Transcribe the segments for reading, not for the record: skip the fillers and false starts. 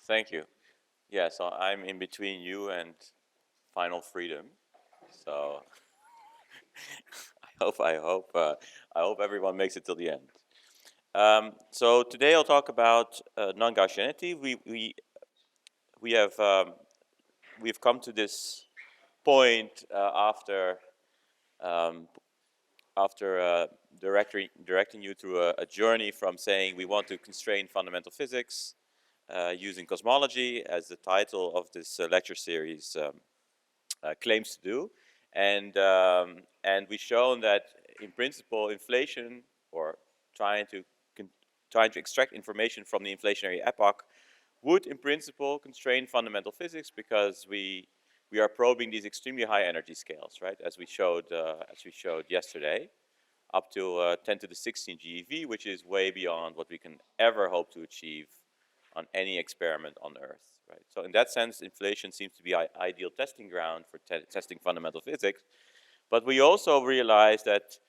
Thank you. Yeah, so I'm in between you and final freedom. So I hope everyone makes it till the end. So today I'll talk about non-Gaussianity. We have we've come to this point um, after directing you through a journey from saying we want to constrain fundamental physics using cosmology, as the title of this lecture series claims to do, and we've shown that in principle inflation, or trying to trying to extract information from the inflationary epoch, would in principle constrain fundamental physics, because we are probing these extremely high energy scales, right? As we showed yesterday, up to 10 to the 16 GeV, which is way beyond what we can ever hope to achieve on any experiment on Earth, right? So in that sense, inflation seems to be an ideal testing ground for testing fundamental physics. But we also realize that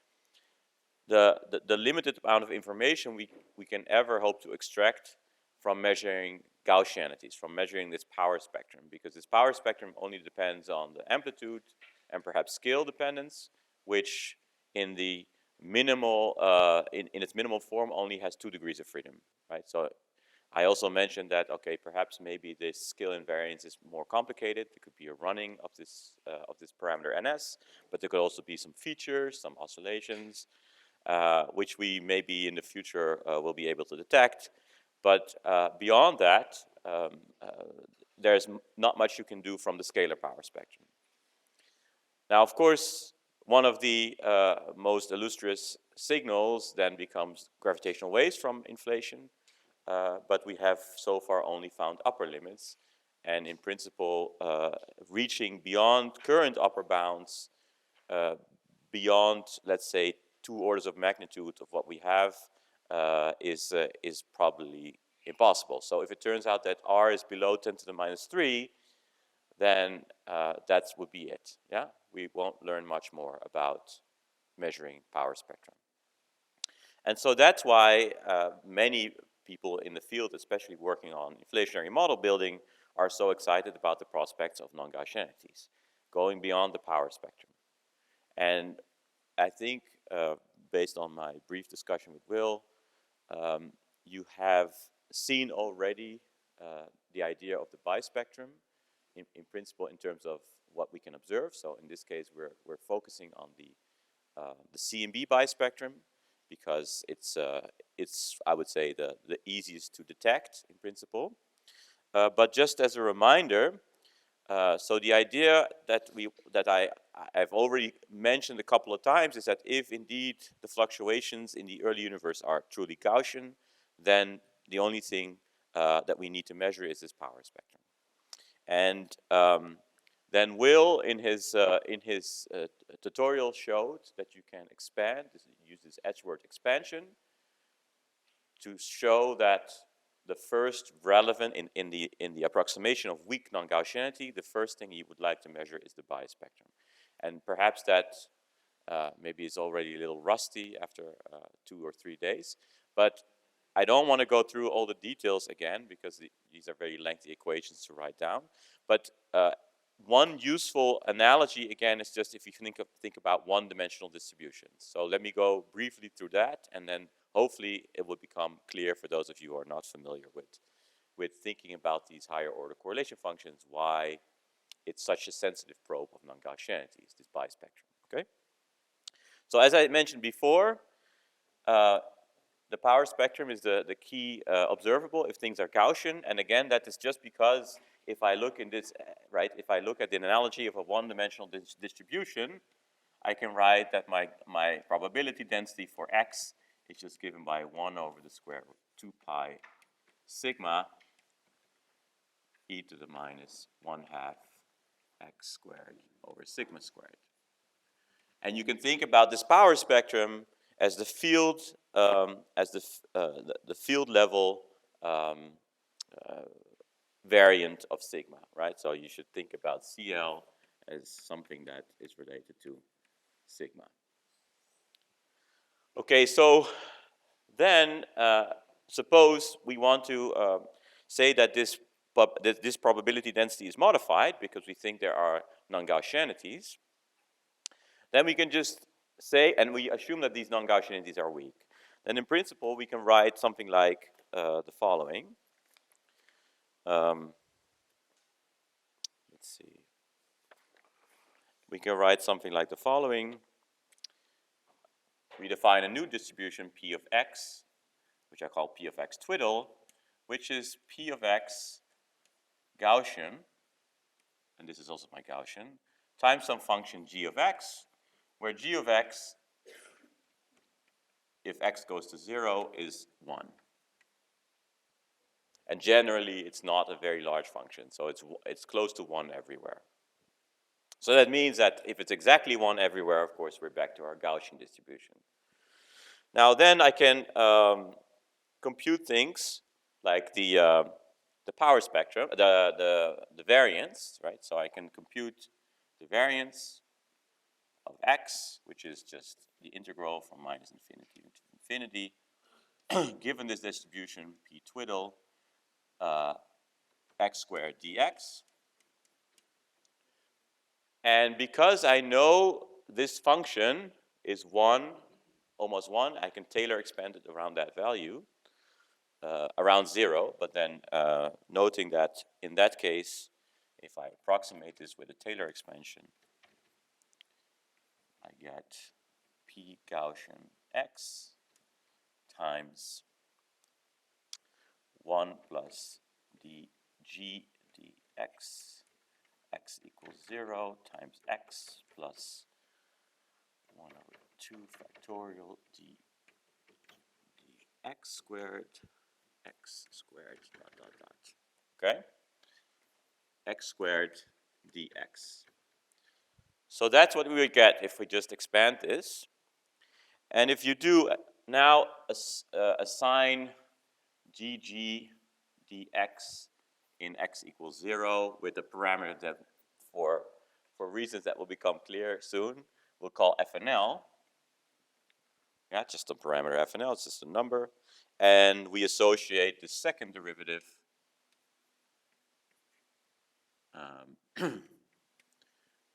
the limited amount of information we can ever hope to extract from measuring Gaussianities, from measuring this power spectrum, because this power spectrum only depends on the amplitude and perhaps scale dependence, which in the minimal, in its minimal form only has 2 degrees of freedom, right? So I also mentioned that, okay, perhaps maybe this scale invariance is more complicated. There could be a running of this parameter ns, but there could also be some features, some oscillations, which we maybe in the future will be able to detect. But beyond that, there's not much you can do from the scalar power spectrum. Now, of course, one of the most illustrious signals then becomes gravitational waves from inflation, but we have so far only found upper limits. And in principle, reaching beyond current upper bounds, beyond, let's say, 2 orders of magnitude of what we have, is probably impossible. So if it turns out that r is below 10 to the minus 3, then that would be it. Yeah, we won't learn much more about measuring power spectrum. And so that's why many people in the field, especially working on inflationary model building, are so excited about the prospects of non-Gaussianities, going beyond the power spectrum. And I think, based on my brief discussion with Will, you have seen already the idea of the bispectrum, in principle, in terms of what we can observe. So in this case, we're focusing on the CMB bispectrum, because it's I would say the easiest to detect in principle. But just as a reminder, so the idea that I've already mentioned a couple of times is that if indeed the fluctuations in the early universe are truly Gaussian, then the only thing that we need to measure is this power spectrum. And then Will, in his tutorial, showed that you can expand, use this Edgeworth expansion, to show that the first relevant, in the approximation of weak non-Gaussianity, the first thing you would like to measure is the bispectrum. And perhaps that maybe is already a little rusty after 2 or 3 days, but I don't want to go through all the details again, because these are very lengthy equations to write down. But one useful analogy, again, is just if you think about one-dimensional distributions. So let me go briefly through that, and then hopefully it will become clear for those of you who are not familiar with thinking about these higher order correlation functions, why it's such a sensitive probe of non-Gaussianities, this bispectrum, okay? So as I mentioned before, the power spectrum is the key observable if things are Gaussian. And again, that is just because if I look in this, right, if I look at the analogy of a one-dimensional distribution, I can write that my probability density for x is just given by 1 over the square root 2 pi sigma e to the minus 1/2 x squared over sigma squared. And you can think about this power spectrum as the field, as the field level variant of sigma, right? So you should think about CL as something that is related to sigma. Okay, so then suppose we want to say that this but this probability density is modified because we think there are non-Gaussianities, then we can just say, and we assume that these non-Gaussianities are weak. Then in principle, we can write something like the following. Let's see. We can write something like the following. We define a new distribution P of x, which I call P of x twiddle, which is P of x Gaussian, and this is also my Gaussian, times some function g of x, where g of x, if x goes to 0, is 1. And generally, it's not a very large function, so it's close to 1 everywhere. So that means that if it's exactly 1 everywhere, of course, we're back to our Gaussian distribution. Now then I can compute things like the power spectrum, the variance, right? So I can compute the variance of x, which is just the integral from minus infinity to infinity, given this distribution p twiddle x squared dx. And because I know this function is 1, almost 1, I can Taylor expand it around that value, around 0, but then noting that in that case, if I approximate this with a Taylor expansion, I get P Gaussian x times 1 plus dg dx, x equals 0 times x plus 1 over 2 factorial dx squared, x squared dot dot dot. Okay? X squared dx. So that's what we would get if we just expand this. And if you do now assign gg dx in x equals 0 with a parameter that for reasons that will become clear soon, we'll call fnl. Yeah, just a parameter fnl, it's just a number. And we associate the second derivative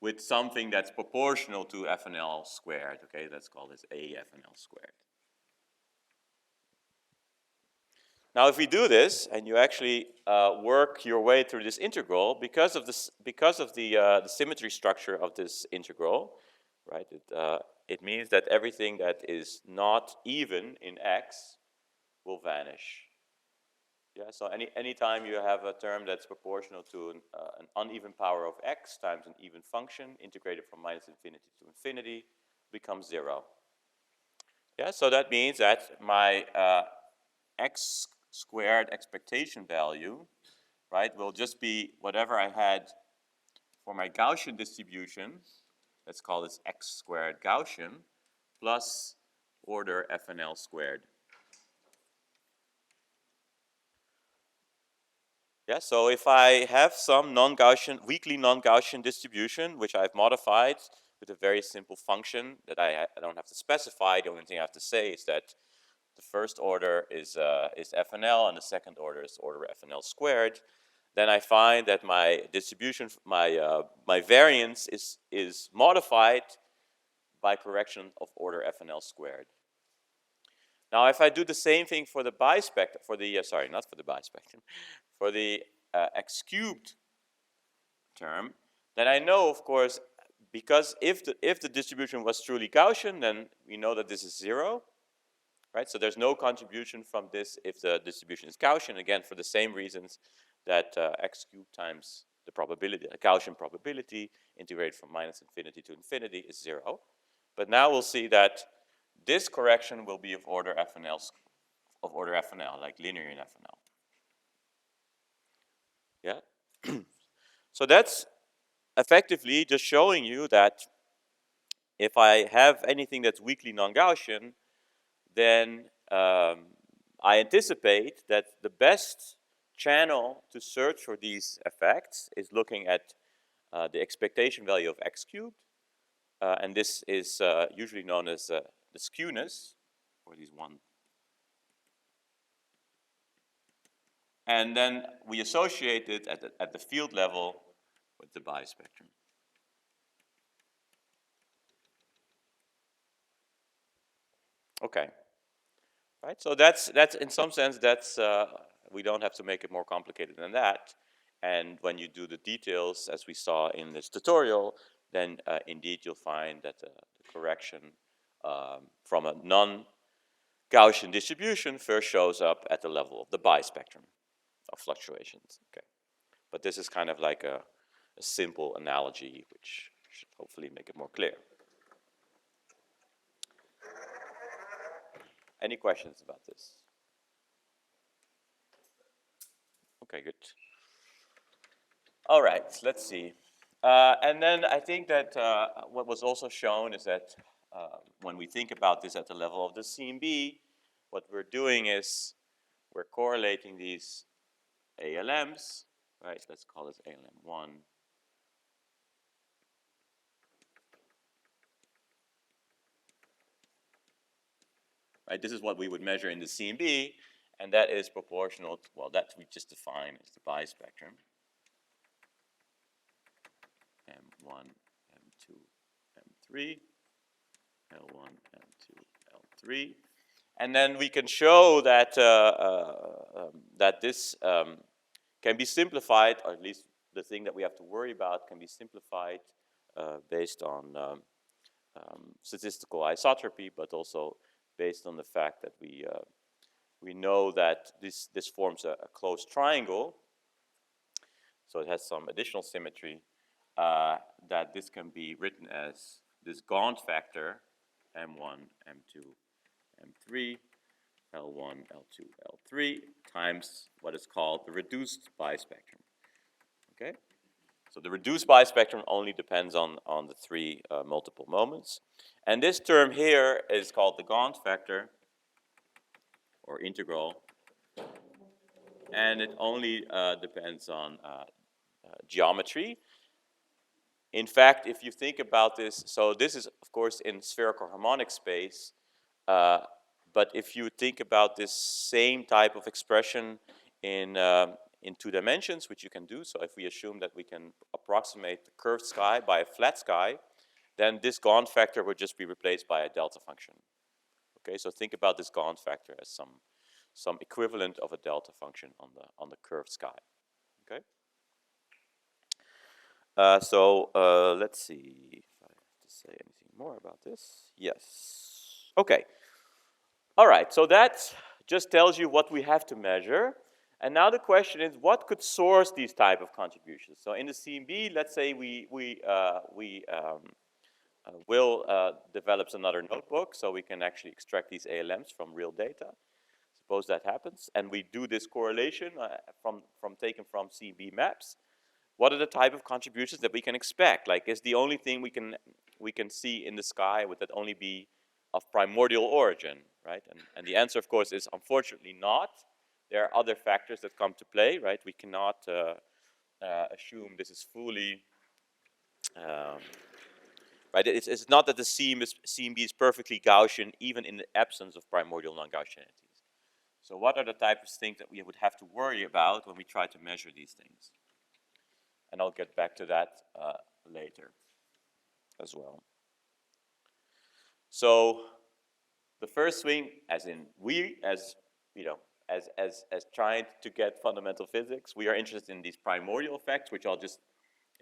with something that's proportional to fnl squared. Okay, let's call this a fnl squared. Now, if we do this and you actually work your way through this integral, because of the symmetry structure of this integral, right? It means that everything that is not even in x will vanish. Yeah. So anytime you have a term that's proportional to an uneven power of x times an even function integrated from minus infinity to infinity becomes 0. Yeah. So that means that my x squared expectation value, right, will just be whatever I had for my Gaussian distribution, let's call this x squared Gaussian, plus order fnl squared. Yeah, so if I have some non-Gaussian, weakly non-Gaussian distribution, which I've modified with a very simple function that I don't have to specify, the only thing I have to say is that the first order is fnl and the second order is order fnl squared, then I find that my distribution, my variance is modified by correction of order fnl squared. Now, if I do the same thing for the bispectrum, for the sorry, not for the bispectrum, for the x cubed term, then I know, of course, because if the distribution was truly Gaussian, then we know that this is 0. Right? So there's no contribution from this if the distribution is Gaussian, again, for the same reasons that x cubed times the probability, a Gaussian probability, integrated from minus infinity to infinity is 0. But now we'll see that this correction will be of order fnl, like linear in fnl. Yeah? So that's effectively just showing you that if I have anything that's weakly non-Gaussian, then I anticipate that the best channel to search for these effects is looking at the expectation value of x cubed, and this is usually known as the skewness, or these one And then we associate it at the field level with the bispectrum. Okay. Right. So that's in some sense that's we don't have to make it more complicated than that. And when you do the details, as we saw in this tutorial, then indeed you'll find that the correction from a non-Gaussian distribution first shows up at the level of the bispectrum of fluctuations. Okay. But this is kind of like a simple analogy, which should hopefully make it more clear. Any questions about this? Okay, good. All right, let's see. And then I think that what was also shown is that when we think about this at the level of the CMB, what we're doing is we're correlating these ALMs, right? Let's call this ALM1. Right, this is what we would measure in the CMB, and that is proportional to, well, that we just define as the bispectrum. M1, M2, M3, L1, M2, L3. And then we can show that, that this can be simplified, or at least the thing that we have to worry about can be simplified based on statistical isotropy, but also based on the fact that we know that this forms a closed triangle, so it has some additional symmetry, that this can be written as this Gaunt factor, M1, M2, M3, L1, L2, L3, times what is called the reduced bispectrum. Okay? So the reduced bispectrum only depends on the three multiple moments. And this term here is called the Gaunt factor, or integral, and it only depends on geometry. In fact, if you think about this, so this is, of course, in spherical harmonic space, but if you think about this same type of expression in 2 dimensions, which you can do, so if we assume that we can approximate the curved sky by a flat sky, then this Gaunt factor would just be replaced by a delta function. Okay, so think about this Gaunt factor as some equivalent of a delta function on the curved sky. Okay. So let's see if I have to say anything more about this. Yes. Okay. All right. So that just tells you what we have to measure. And now the question is, what could source these type of contributions? So in the CMB, let's say Will develops another notebook, so we can actually extract these ALMs from real data. Suppose that happens, and we do this correlation taken from CMB maps. What are the type of contributions that we can expect? Like, is the only thing we can see in the sky, would that only be of primordial origin, right? And the answer, of course, is unfortunately not. There are other factors that come to play, right? We cannot assume this is fully, right? It's not that the CMB is perfectly Gaussian, even in the absence of primordial non-Gaussianities. So what are the types of things that we would have to worry about when we try to measure these things? And I'll get back to that later as well. So the first thing, as in as trying to get fundamental physics, we are interested in these primordial effects, which I'll just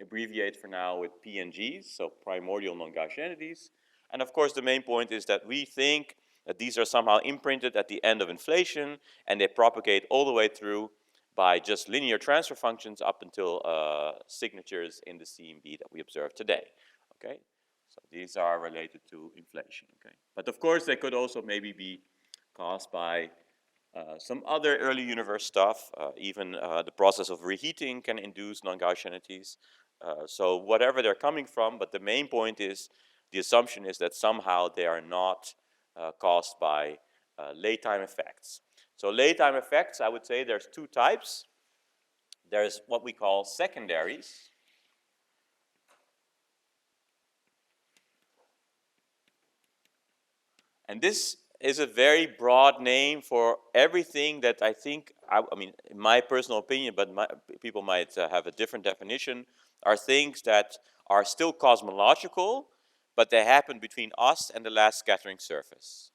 abbreviate for now with PNGs, so primordial non-Gaussianities. And of course, the main point is that we think that these are somehow imprinted at the end of inflation, and they propagate all the way through by just linear transfer functions up until signatures in the CMB that we observe today. Okay, so these are related to inflation. Okay, but of course they could also maybe be caused by some other early universe stuff. Even the process of reheating can induce non-Gaussianities. So whatever they're coming from, but the main point is the assumption is that somehow they are not caused by late time effects. So late time effects, I would say there's two types. There's what we call secondaries. And this is a very broad name for everything that I think, I mean, in my personal opinion, but people might have a different definition, are things that are still cosmological, but they happen between us and the last scattering surface.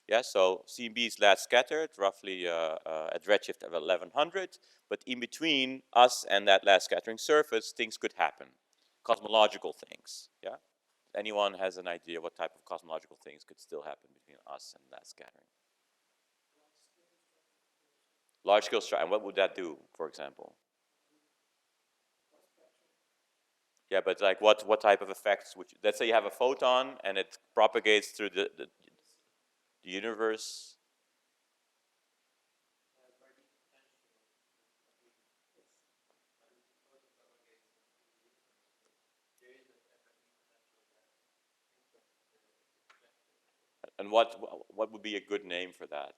Yeah, so CMB is last scattered, roughly at redshift of 1100, but in between us and that last scattering surface, things could happen, cosmological things. Yeah. Anyone has an idea what type of cosmological things could still happen between us and that scattering? Large scale structure. And what would that do, for example? Yeah, but like what type of effects would you, let's say you have a photon and it propagates through the universe. And what would be a good name for that?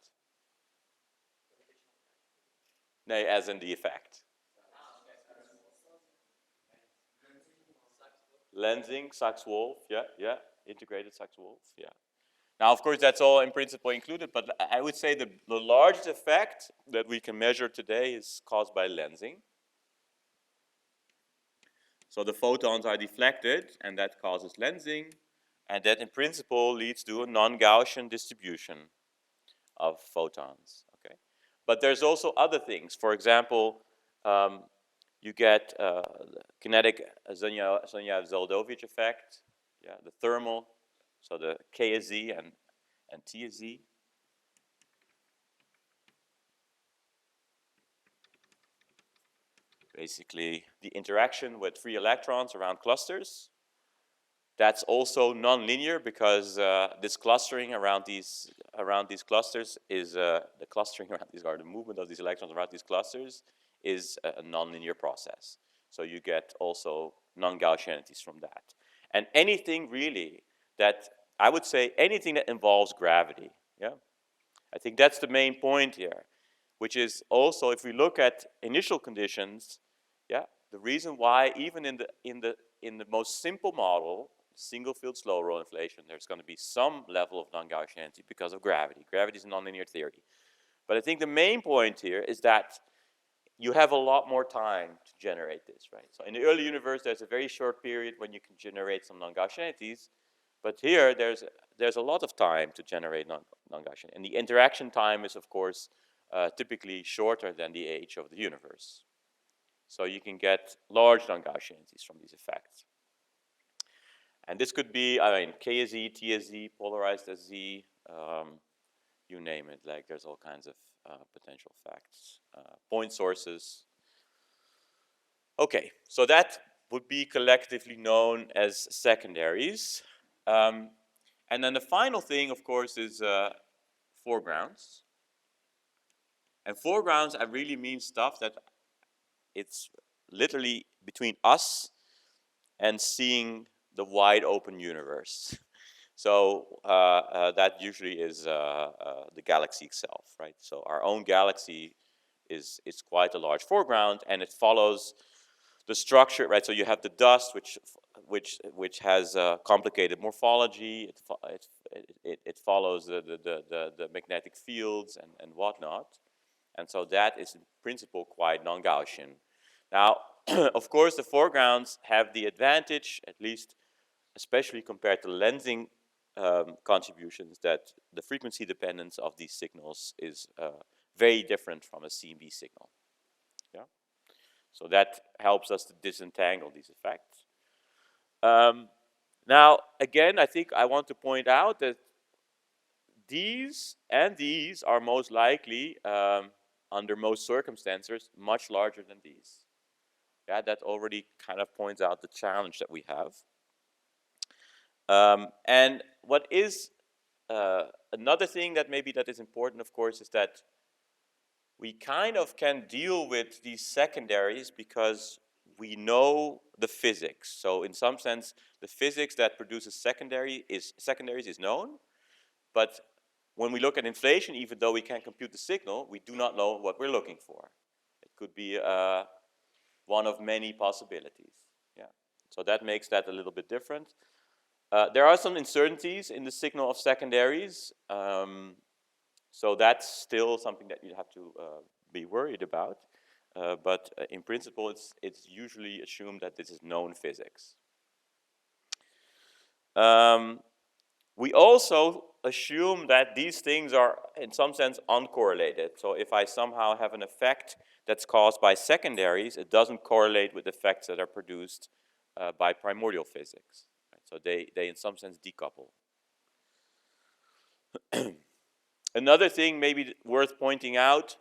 Nay, as in the effect. Lensing, Sachs-Wolf, yeah, yeah, integrated Sachs-Wolf, yeah. Now, of course, that's all in principle included, but I would say the largest effect that we can measure today is caused by lensing. So the photons are deflected, and that causes lensing, and that in principle leads to a non-Gaussian distribution of photons. Okay, but there's also other things. For example, you get the kinetic Zonyov-Zeldovich effect, yeah, the thermal, so the K is Z and T is Z. Basically, the interaction with free electrons around clusters. That's also nonlinear because this clustering around these clusters is the clustering around these, or the movement of these electrons around these clusters is a nonlinear process. So you get also non-Gaussianities from that. And anything really that, I would say anything that involves gravity, yeah? I think that's the main point here, which is also if we look at initial conditions, yeah, the reason why even in the most simple model, single field slow roll inflation, there's going to be some level of non-Gaussianity because of gravity. Gravity is a nonlinear theory. But I think the main point here is that you have a lot more time to generate this, right? So in the early universe, there's a very short period when you can generate some non-Gaussianities, but here there's a lot of time to generate non-Gaussian. And the interaction time is, of course, typically shorter than the age of the universe. So you can get large non-Gaussianities from these effects. And this could be, I mean, K as Z, T as Z, polarized as Z, you name it. Like there's all kinds of potential effects. Point sources. Okay, so that would be collectively known as secondaries. And then the final thing, of course, is foregrounds. And foregrounds, I really mean stuff that it's literally between us and seeing the wide open universe. So that usually is the galaxy itself, right? So our own galaxy is quite a large foreground, and it follows the structure, right? So you have the dust, which has complicated morphology. It follows the magnetic fields and whatnot, and so that is in principle quite non-Gaussian. Now, of course, the foregrounds have the advantage, at least especially compared to lensing contributions, that the frequency dependence of these signals is very different from a CMB signal. Yeah, so that helps us to disentangle these effects. Now, again, I think I want to point out that these and these are most likely, under most circumstances, much larger than these. Yeah, that already kind of points out the challenge that we have. And what is another thing that maybe that is important, of course, is that we kind of can deal with these secondaries because we know the physics. So in some sense, the physics that produces secondaries is known, but when we look at inflation, even though we can compute the signal, we do not know what we're looking for. It could be one of many possibilities. Yeah. So that makes that a little bit different. There are some uncertainties in the signal of secondaries, so that's still something that you have to be worried about. But in principle, it's usually assumed that this is known physics. We also assume that these things are, in some sense, uncorrelated. So if I somehow have an effect that's caused by secondaries, it doesn't correlate with effects that are produced by primordial physics. Right? So they, in some sense, decouple. Another thing maybe worth pointing out,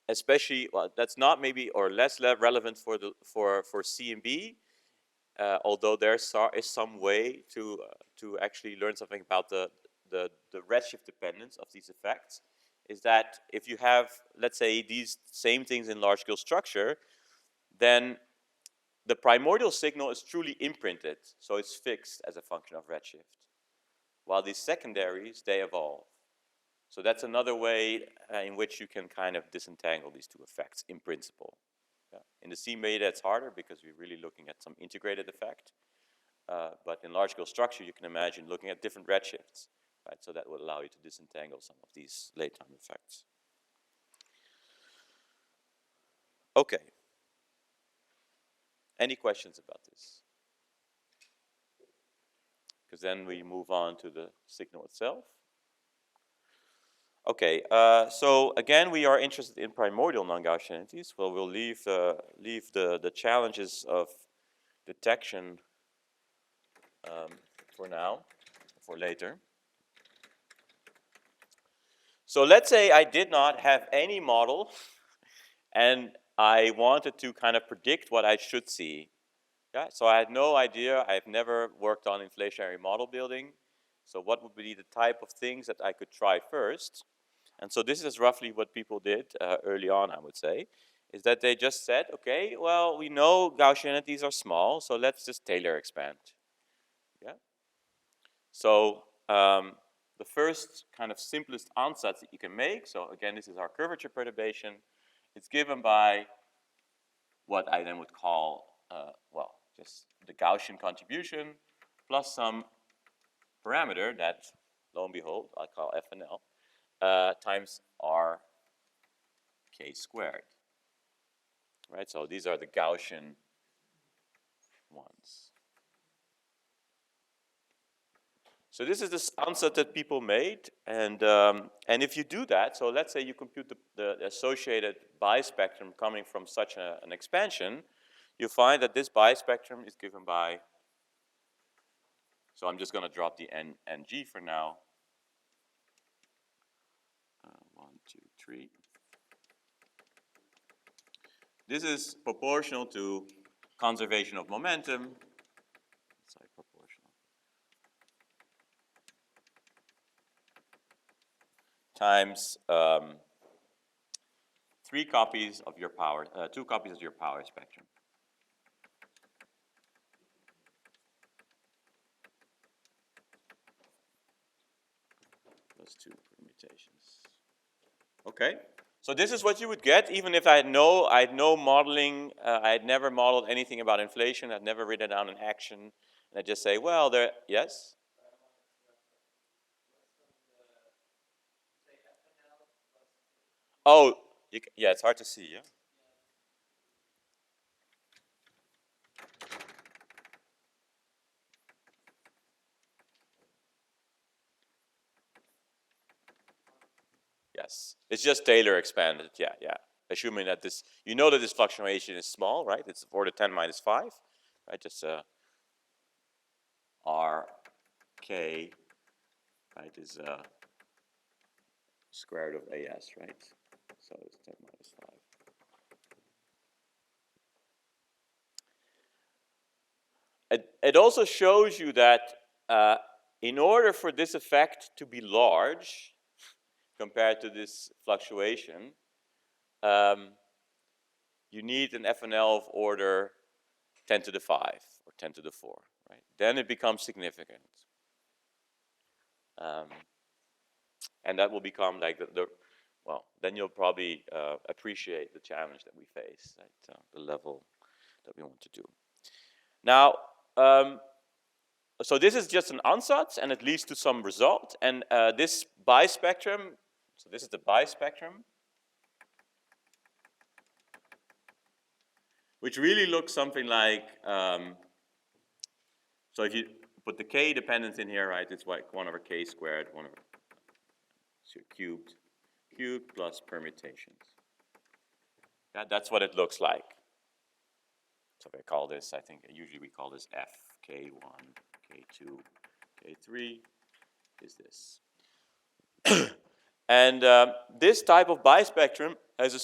especially, well, that's not maybe or less relevant for C and B, although there is some way to actually learn something about the redshift dependence of these effects, is that if you have, let's say, these same things in large-scale structure, then the primordial signal is truly imprinted, so it's fixed as a function of redshift, while these secondaries, they evolve. So that's another way in which you can kind of disentangle these two effects in principle. Yeah. In the C beta, it's harder because we're really looking at some integrated effect. But in large-scale structure, you can imagine looking at different redshifts, right? So that will allow you to disentangle some of these late-time effects. Okay. Any questions about this? Because then we move on to the signal itself. Okay, so again, we are interested in primordial non-Gaussianities. Well, we'll leave the challenges of detection for now, for later. So let's say I did not have any model and I wanted to kind of predict what I should see. Yeah, so I had no idea. I've never worked on inflationary model building. So what would be the type of things that I could try first? And so this is roughly what people did early on, I would say, is that they just said, okay, well, we know Gaussianities are small, so let's just Taylor expand. Yeah. So the first kind of simplest ansatz that you can make, so again, this is our curvature perturbation. It's given by what I then would call, well, just the Gaussian contribution plus some parameter that, lo and behold, I call FNL, times R k squared. Right, so these are the Gaussian ones. So this is the answer that people made, and if you do that, so let's say you compute the associated bispectrum coming from such an expansion, you find that this bispectrum is given by, so I'm just going to drop the N and G for now. 1, 2, 3. This is proportional to conservation of momentum. Sorry, proportional. Times 3 copies of your power, 2 copies of your power spectrum. Plus 2 permutations. Okay. So this is what you would get, even if I had no modeling, I had never modeled anything about inflation, I'd never written down an action, and I just say, well, there, yes? Oh, yeah, it's hard to see, yeah? Yes, it's just Taylor expanded, yeah, yeah. Assuming that this, you know that this fluctuation is small, right? It's order 10 minus 5, right? Just R, K, right, is square root of AS, right? So it's 10 minus 5. It also shows you that in order for this effect to be large compared to this fluctuation, you need an FNL of order 10 to the 5 or 10 to the 4, right? Then it becomes significant. And that will become like well, then you'll probably appreciate the challenge that we face at the level that we want to do. Now, so this is just an ansatz, and it leads to some result. And this bispectrum, so this is the bispectrum, which really looks something like, so if you put the k dependence in here, right, it's like 1 over k squared, 1 over so cubed plus permutations. Yeah, that's what it looks like. So we call this, I think, usually we call this F, K1, K2, K3 is this. And this type of bispectrum has a,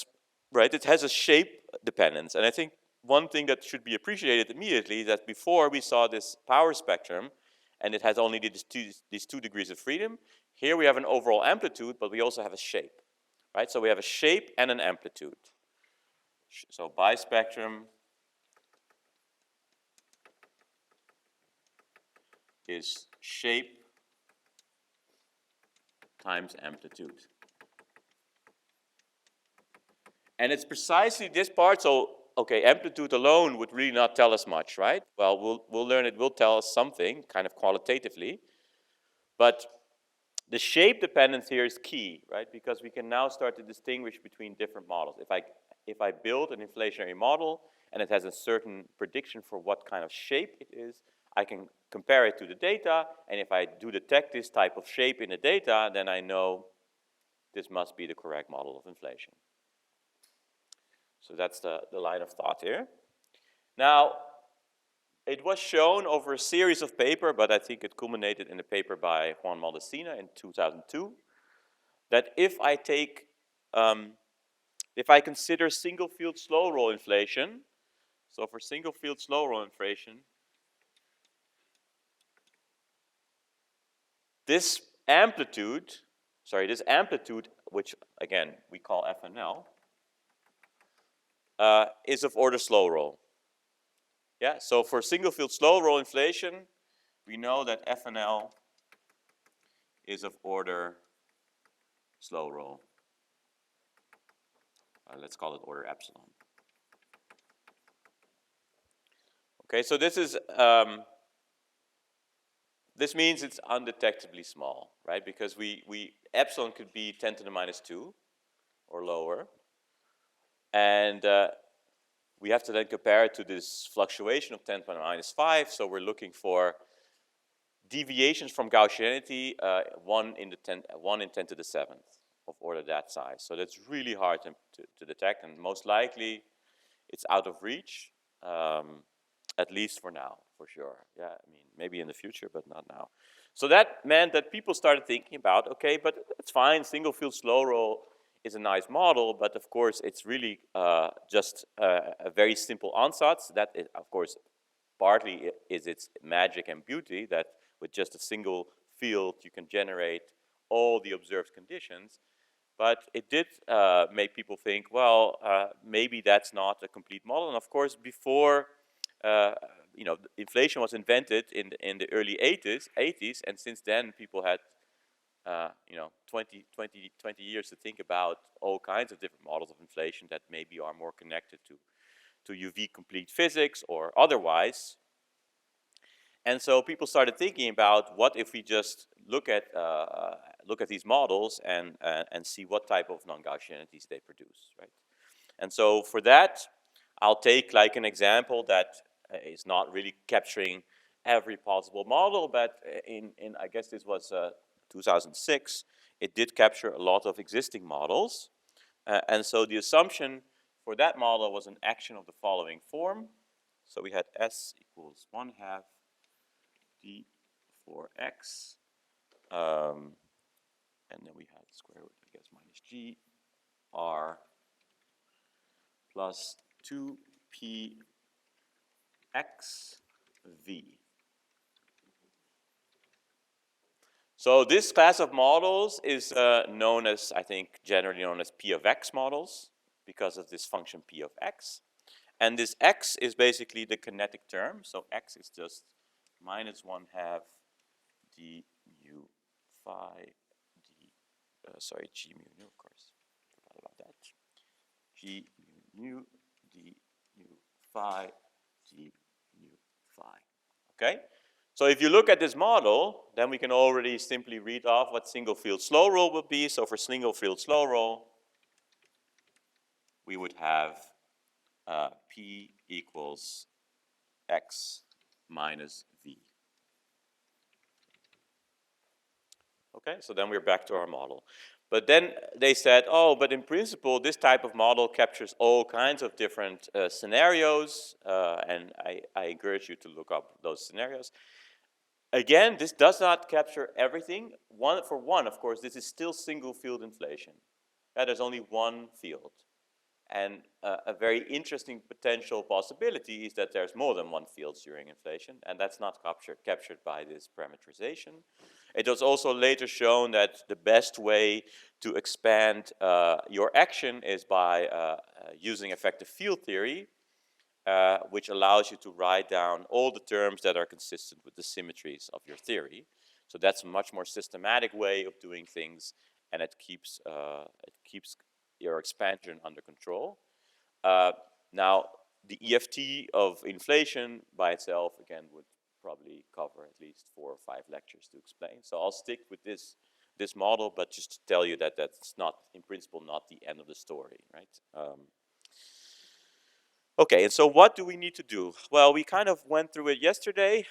right, it has a shape dependence. And I think one thing that should be appreciated immediately is that before we saw this power spectrum, and it has only these two degrees of freedom. Here we have an overall amplitude, but we also have a shape, right? So we have a shape and an amplitude. So bispectrum is shape times amplitude. And it's precisely this part, so, okay, amplitude alone would really not tell us much, right? Well, we'll learn it will tell us something, kind of qualitatively. But the shape dependence here is key, right? Because we can now start to distinguish between different models. If I build an inflationary model and it has a certain prediction for what kind of shape it is, I can compare it to the data, and if I do detect this type of shape in the data, then I know this must be the correct model of inflation. So that's the line of thought here. Now, it was shown over a series of papers, but I think it culminated in a paper by Juan Maldacena in 2002, that if I consider single field slow roll inflation, so for single field slow roll inflation, this amplitude, which again we call FNL, is of order slow roll. Yeah, so for single field slow roll inflation, we know that FNL is of order slow roll. Let's call it order epsilon. Okay, so this is this means it's undetectably small, right? Because epsilon could be 10 to the minus 2 or lower, and we have to then compare it to this fluctuation of 10 to the minus 5. So we're looking for deviations from Gaussianity, 1 in 10 to the 7th of order that size. So that's really hard to detect, and most likely it's out of reach, at least for now, for sure. Yeah, I mean, maybe in the future, but not now. So that meant that people started thinking about, okay, but it's fine, single field slow roll is a nice model, but of course it's really just a very simple ansatz. That, is, of course, partly is its magic and beauty, that with just a single field you can generate all the observed conditions. But it did make people think, well, maybe that's not a complete model. And of course, before, inflation was invented in the early 80s, and since then people had, 20 years to think about all kinds of different models of inflation that maybe are more connected to UV complete physics or otherwise. And so people started thinking about what if we just look at these models and see what type of non-Gaussianities they produce, right? And so for that, I'll take like an example that is not really capturing every possible model, but in I guess this was 2006, it did capture a lot of existing models. And so the assumption for that model was an action of the following form. So we had S equals 1/2 d for x, and then we had square root, I guess, minus g r plus 2p x v. So this class of models is known as, I think, generally known as p of x models because of this function p of x. And this x is basically the kinetic term. So x is just minus 1/2 d mu phi d, g mu nu, of course. Forgot about that. G mu nu d mu phi d mu phi. Okay? So if you look at this model, then we can already simply read off what single field slow roll would be. So for single field slow roll, we would have P equals X minus V. Okay, so then we're back to our model. But then they said, oh, but in principle, this type of model captures all kinds of different scenarios, and I encourage you to look up those scenarios. Again, this does not capture everything. For one, of course, this is still single field inflation. There's only one field. And a very interesting potential possibility is that there's more than one field during inflation, and that's not captured by this parameterization. It was also later shown that the best way to expand your action is by using effective field theory, which allows you to write down all the terms that are consistent with the symmetries of your theory. So that's a much more systematic way of doing things, and it keeps your expansion under control. Now, the EFT of inflation by itself, again, would probably cover at least 4 or 5 lectures to explain. So I'll stick with this model, but just to tell you that that's not, in principle, not the end of the story, right? Okay, and so what do we need to do? Well, we kind of went through it yesterday.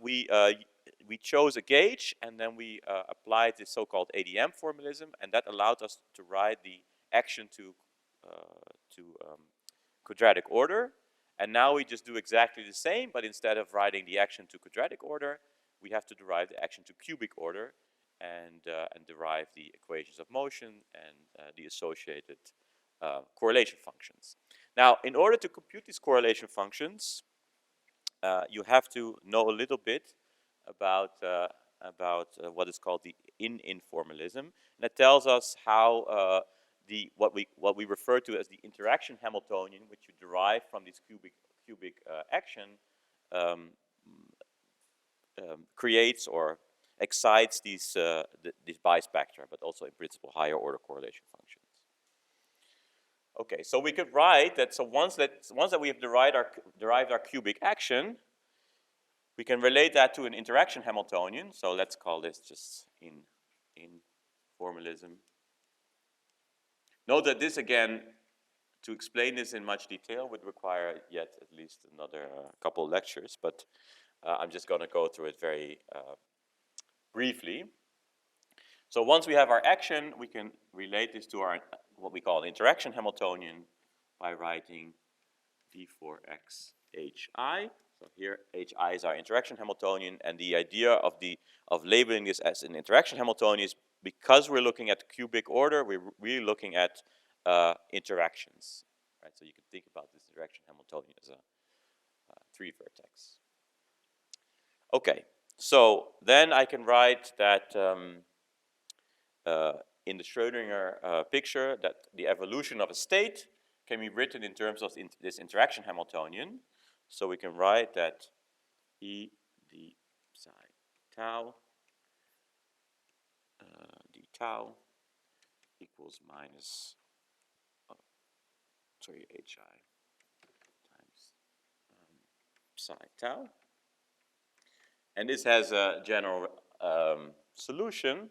We chose a gauge, and then we applied the so-called ADM formalism, and that allowed us to write the action to quadratic order. And now we just do exactly the same, but instead of writing the action to quadratic order, we have to derive the action to cubic order and derive the equations of motion and the associated correlation functions. Now, in order to compute these correlation functions, you have to know a little bit about what is called the in formalism, and it tells us how what we refer to as the interaction Hamiltonian, which you derive from this cubic action, creates or excites these bispectra, but also in principle higher order correlation functions. Okay, so we could write that. So once that we have derived our cubic action, we can relate that to an interaction Hamiltonian. So let's call this just in formalism. Note that this, again, to explain this in much detail would require yet at least another couple of lectures, but I'm just going to go through it very briefly. So once we have our action, we can relate this to our what we call interaction Hamiltonian by writing d for x hi. So here hi is our interaction Hamiltonian, and the idea of labeling this as an interaction Hamiltonian is because we're looking at cubic order, we're really looking at interactions, right? So you can think about this interaction Hamiltonian as a 3 vertex. Okay, so then I can write that in the Schrödinger picture, that the evolution of a state can be written in terms of this interaction Hamiltonian. So we can write that E d psi tau d tau equals minus hi times psi tau. And this has a general solution.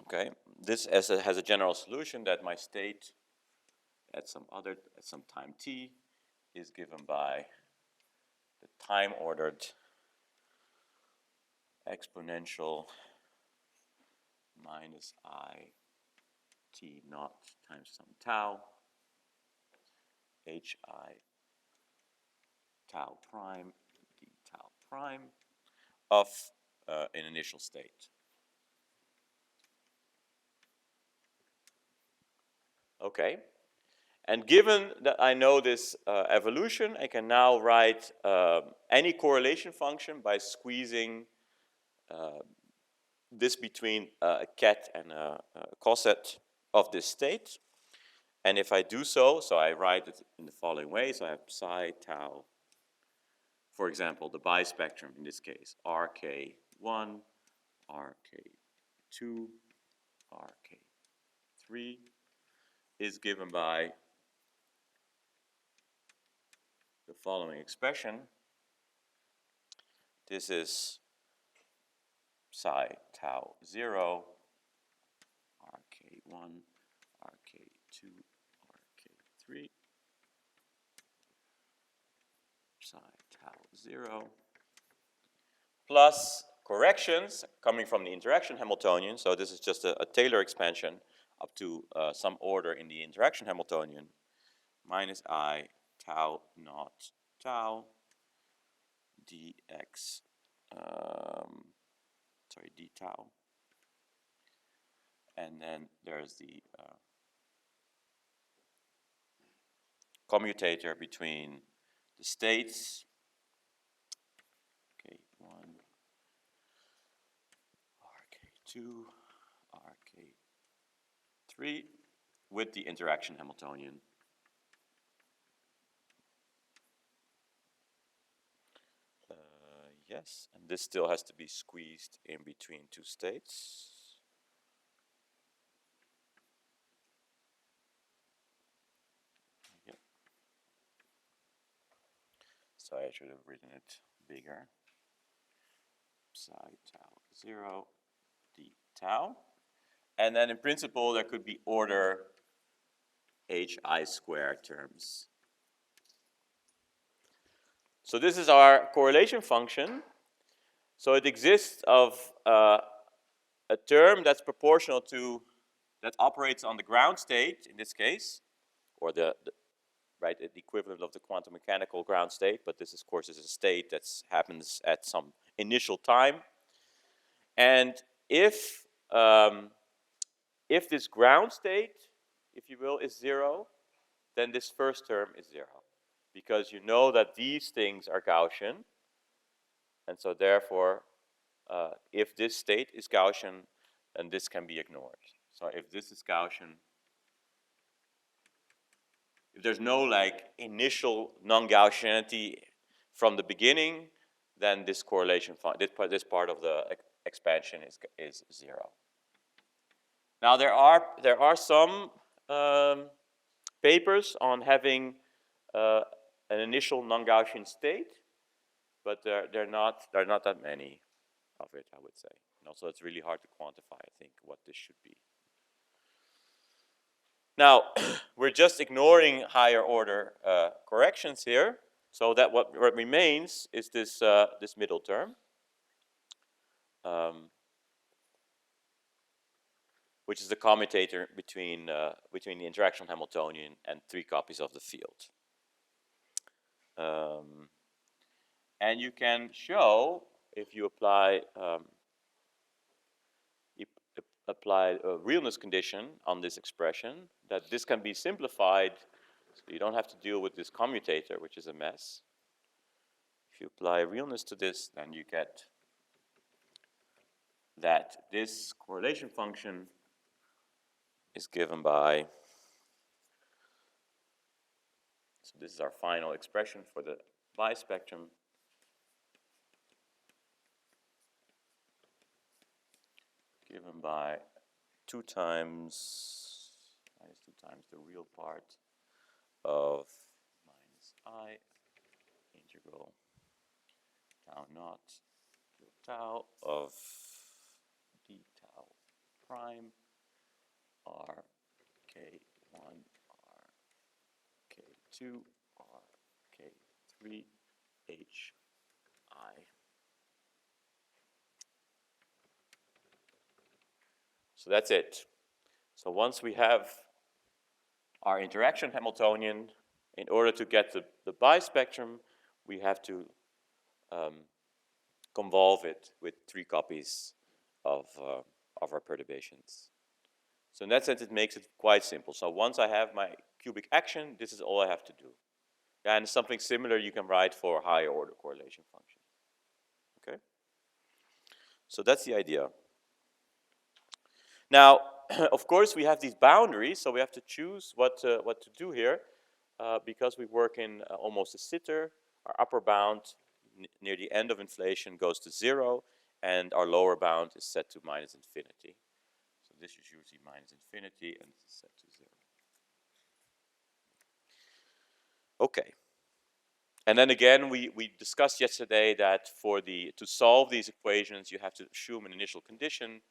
Okay, this has a general solution that my state at some time t is given by the time-ordered exponential minus I t naught times some tau hi tau prime d tau prime of an initial state. Okay, and given that I know this evolution, I can now write any correlation function by squeezing this between a ket and a coset of this state. And if I do so, so I write it in the following way. So I have psi tau, for example, the bispectrum in this case, RK1, RK2, RK3 is given by the following expression. This is psi tau 0, RK1, RK2, RK3, psi tau 0, plus corrections coming from the interaction Hamiltonian. So this is just a Taylor expansion up to some order in the interaction Hamiltonian, minus I tau naught tau dx, d tau. And then there's the commutator between the states, K1, RK2, RK3, with the interaction Hamiltonian. Yes, and this still has to be squeezed in between two states. Yep. So I should have written it bigger. Psi tau 0 d tau. And then in principle there could be order hi squared terms. So this is our correlation function. So it exists of a term that's proportional to, that operates on the ground state in this case, or the equivalent of the quantum mechanical ground state, but this of course is a state that happens at some initial time. And if this ground state, if you will, is 0, then this first term is 0. Because you know that these things are Gaussian, and so therefore, if this state is Gaussian, then this can be ignored. So if this is Gaussian, if there's no like initial non-Gaussianity from the beginning, then this correlation, this part of the expansion is 0. Now there are some papers on having an initial non-Gaussian state, but there are not that many of it, I would say. And also, it's really hard to quantify, I think, what this should be. Now, we're just ignoring higher order corrections here, so that what remains is this this middle term, which is the commutator between the interaction Hamiltonian and 3 copies of the field. And you can show, if you apply a realness condition on this expression, that this can be simplified, so you don't have to deal with this commutator, which is a mess. If you apply realness to this, then you get that this correlation function is given by, so this is our final expression for the bispectrum, given by 2 times, minus 2 times the real part of minus I integral tau naught to tau of d tau prime r k1 r k2 r k3 h I. So that's it. So once we have our interaction Hamiltonian, in order to get the bispectrum, we have to convolve it with 3 copies of our perturbations. So in that sense, it makes it quite simple. So once I have my cubic action, this is all I have to do. And something similar you can write for higher order correlation function. Okay? So that's the idea. Now, of course, we have these boundaries, so we have to choose what to do here, because we work in almost a sitter. Our upper bound near the end of inflation goes to 0, and our lower bound is set to minus infinity. So this is usually minus infinity, and this is set to 0. Okay. And then again, we discussed yesterday that to solve these equations, you have to assume an initial condition,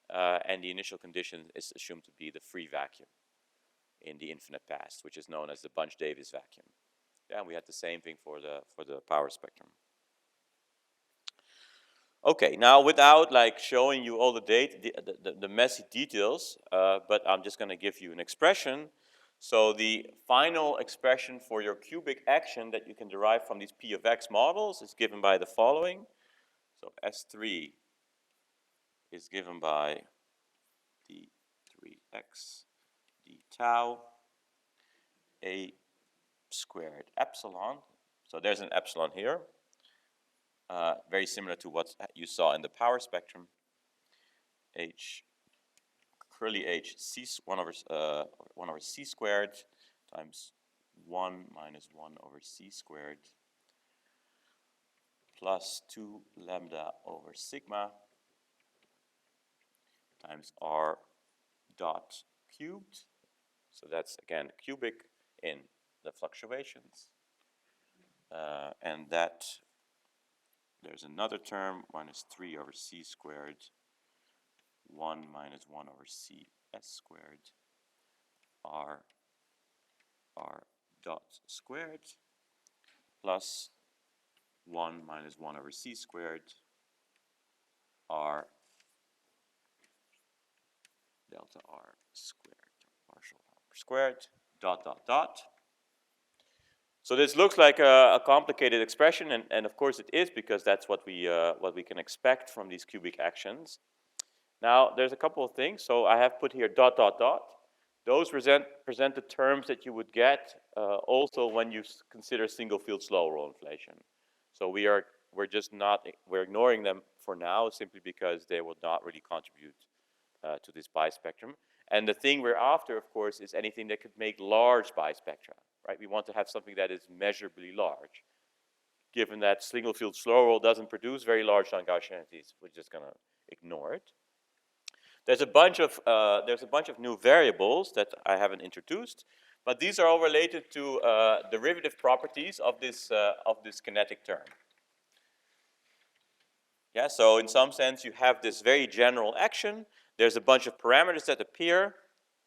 and the initial condition is assumed to be the free vacuum in the infinite past, which is known as the Bunch-Davies vacuum. Yeah, we had the same thing for the power spectrum. Okay, now without like showing you all the messy details, but I'm just going to give you an expression. So the final expression for your cubic action that you can derive from these P of X models is given by the following. So S3 is given by d3x d tau a squared epsilon. So there's an epsilon here, very similar to what you saw in the power spectrum. H curly h c 1 over c squared times 1 minus 1 over c squared plus 2 lambda over sigma times r dot cubed. So that's again cubic in the fluctuations. And that there's another term, minus 3 over c squared, 1 minus 1 over c s squared, r dot squared, plus 1 minus 1 over c squared, r delta r squared, partial r squared, dot, dot, dot. So this looks like a complicated expression, and of course it is, because that's what we can expect from these cubic actions. Now, there's a couple of things. So I have put here dot, dot, dot. Those present the terms that you would get also when you consider single field slow roll inflation. So we're ignoring them for now, simply because they will not really contribute to this bispectrum. And the thing we're after, of course, is anything that could make large bispectra, right? We want to have something that is measurably large. Given that single field slow roll doesn't produce very large non-Gaussian entities, we're just going to ignore it. There's a bunch of new variables that I haven't introduced, but these are all related to derivative properties of this kinetic term. Yeah, so in some sense you have this very general action. There's a bunch of parameters that appear.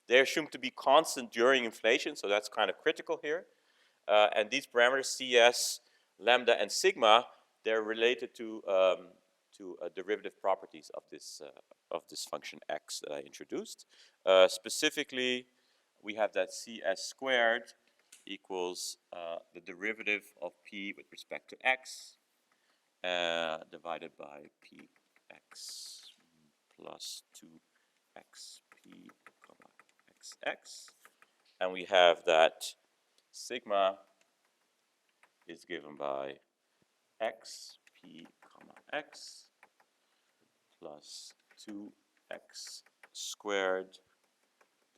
They're assumed to be constant during inflation, so that's kind of critical here. And these parameters, Cs, lambda, and sigma, they're related to derivative properties of this function x that I introduced. Specifically, we have that Cs squared equals the derivative of p with respect to x divided by px plus 2xp comma xx. And we have that sigma is given by xp comma x plus 2x squared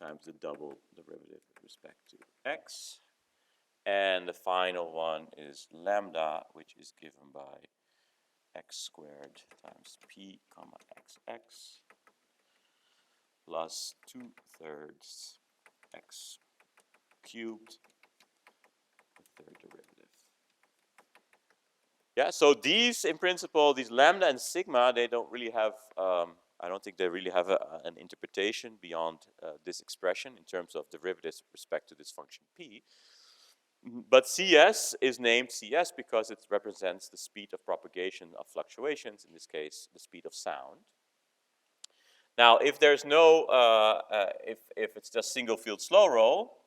times the double derivative with respect to x. And the final one is lambda, which is given by x squared times p comma xx plus 2/3 x cubed, the third derivative. Yeah, so these, in principle, these lambda and sigma, they don't really have, I don't think they really have an interpretation beyond this expression in terms of derivatives with respect to this function p. But Cs is named Cs because it represents the speed of propagation of fluctuations, in this case, the speed of sound. Now, if there's no, if it's just single field slow roll,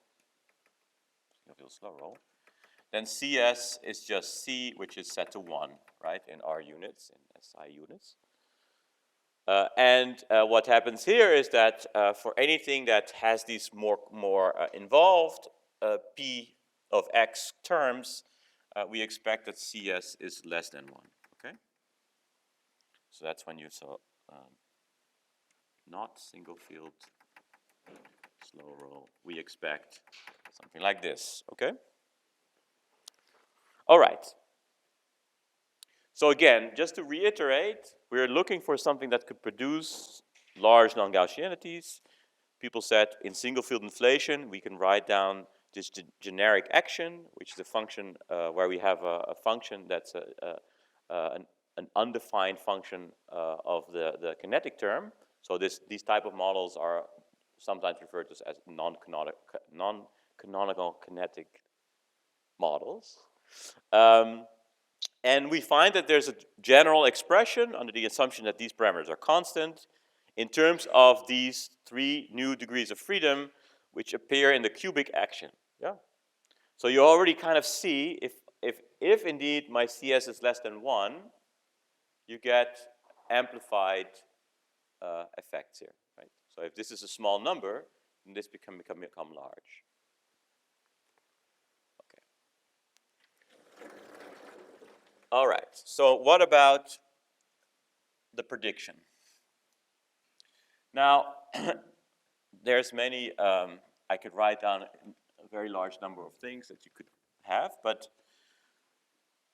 then Cs is just C, which is set to 1, right, in R units, in SI units. And what happens here is that for anything that has these more involved P of X terms, we expect that Cs is less than 1, okay? So that's when you saw not single field slow roll. We expect something like this, okay? All right. So again, just to reiterate, we're looking for something that could produce large non-Gaussianities. People said in single field inflation, we can write down this generic action, which is a function where we have a function that's an undefined function of the kinetic term. So these type of models are sometimes referred to as non-canonical kinetic models. And we find that there's a general expression under the assumption that these parameters are constant in terms of these three new degrees of freedom which appear in the cubic action. Yeah. So you already kind of see if indeed my CS is less than 1, you get amplified effects here, right? So if this is a small number, then this become large. Okay. All right. So what about the prediction? Now, there's many, I could write down a very large number of things that you could have, but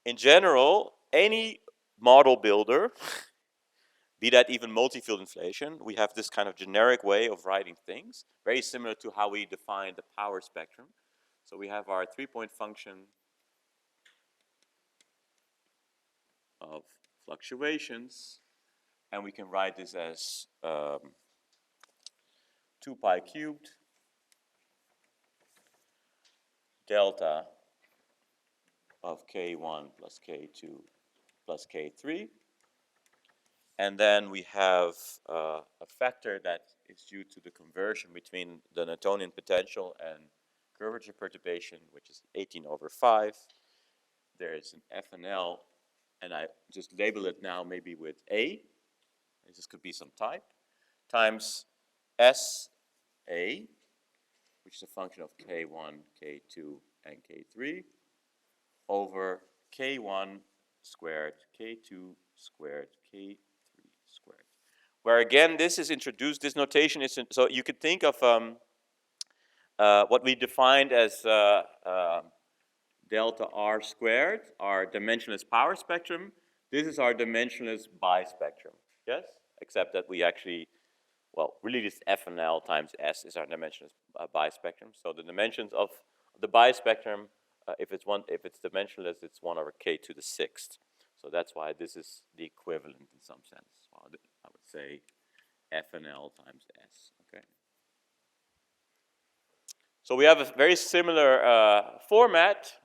in general, any model builder, be that even multi-field inflation, we have this kind of generic way of writing things, very similar to how we define the power spectrum. So we have our 3-point function of fluctuations, and we can write this as 2 pi cubed delta of k1 plus k2 plus k3. And then we have a factor that is due to the conversion between the Newtonian potential and curvature perturbation, which is 18/5. There is an F and L, and I just label it now maybe with A. This could be some type, times SA, which is a function of K1, K2, and K3, over K1 squared, K2 squared, K3 squared. Where again, this is introduced, this notation is, so you could think of what we defined as delta R squared, our dimensionless power spectrum. This is our dimensionless bispectrum, yes? Except that we actually, well, really this F and L times S is our dimensionless bispectrum. So the dimensions of the bispectrum, if it's dimensionless, it's 1/k⁶. So that's why this is the equivalent in some sense. Well, I would say F and L times S, okay? So we have a very similar format.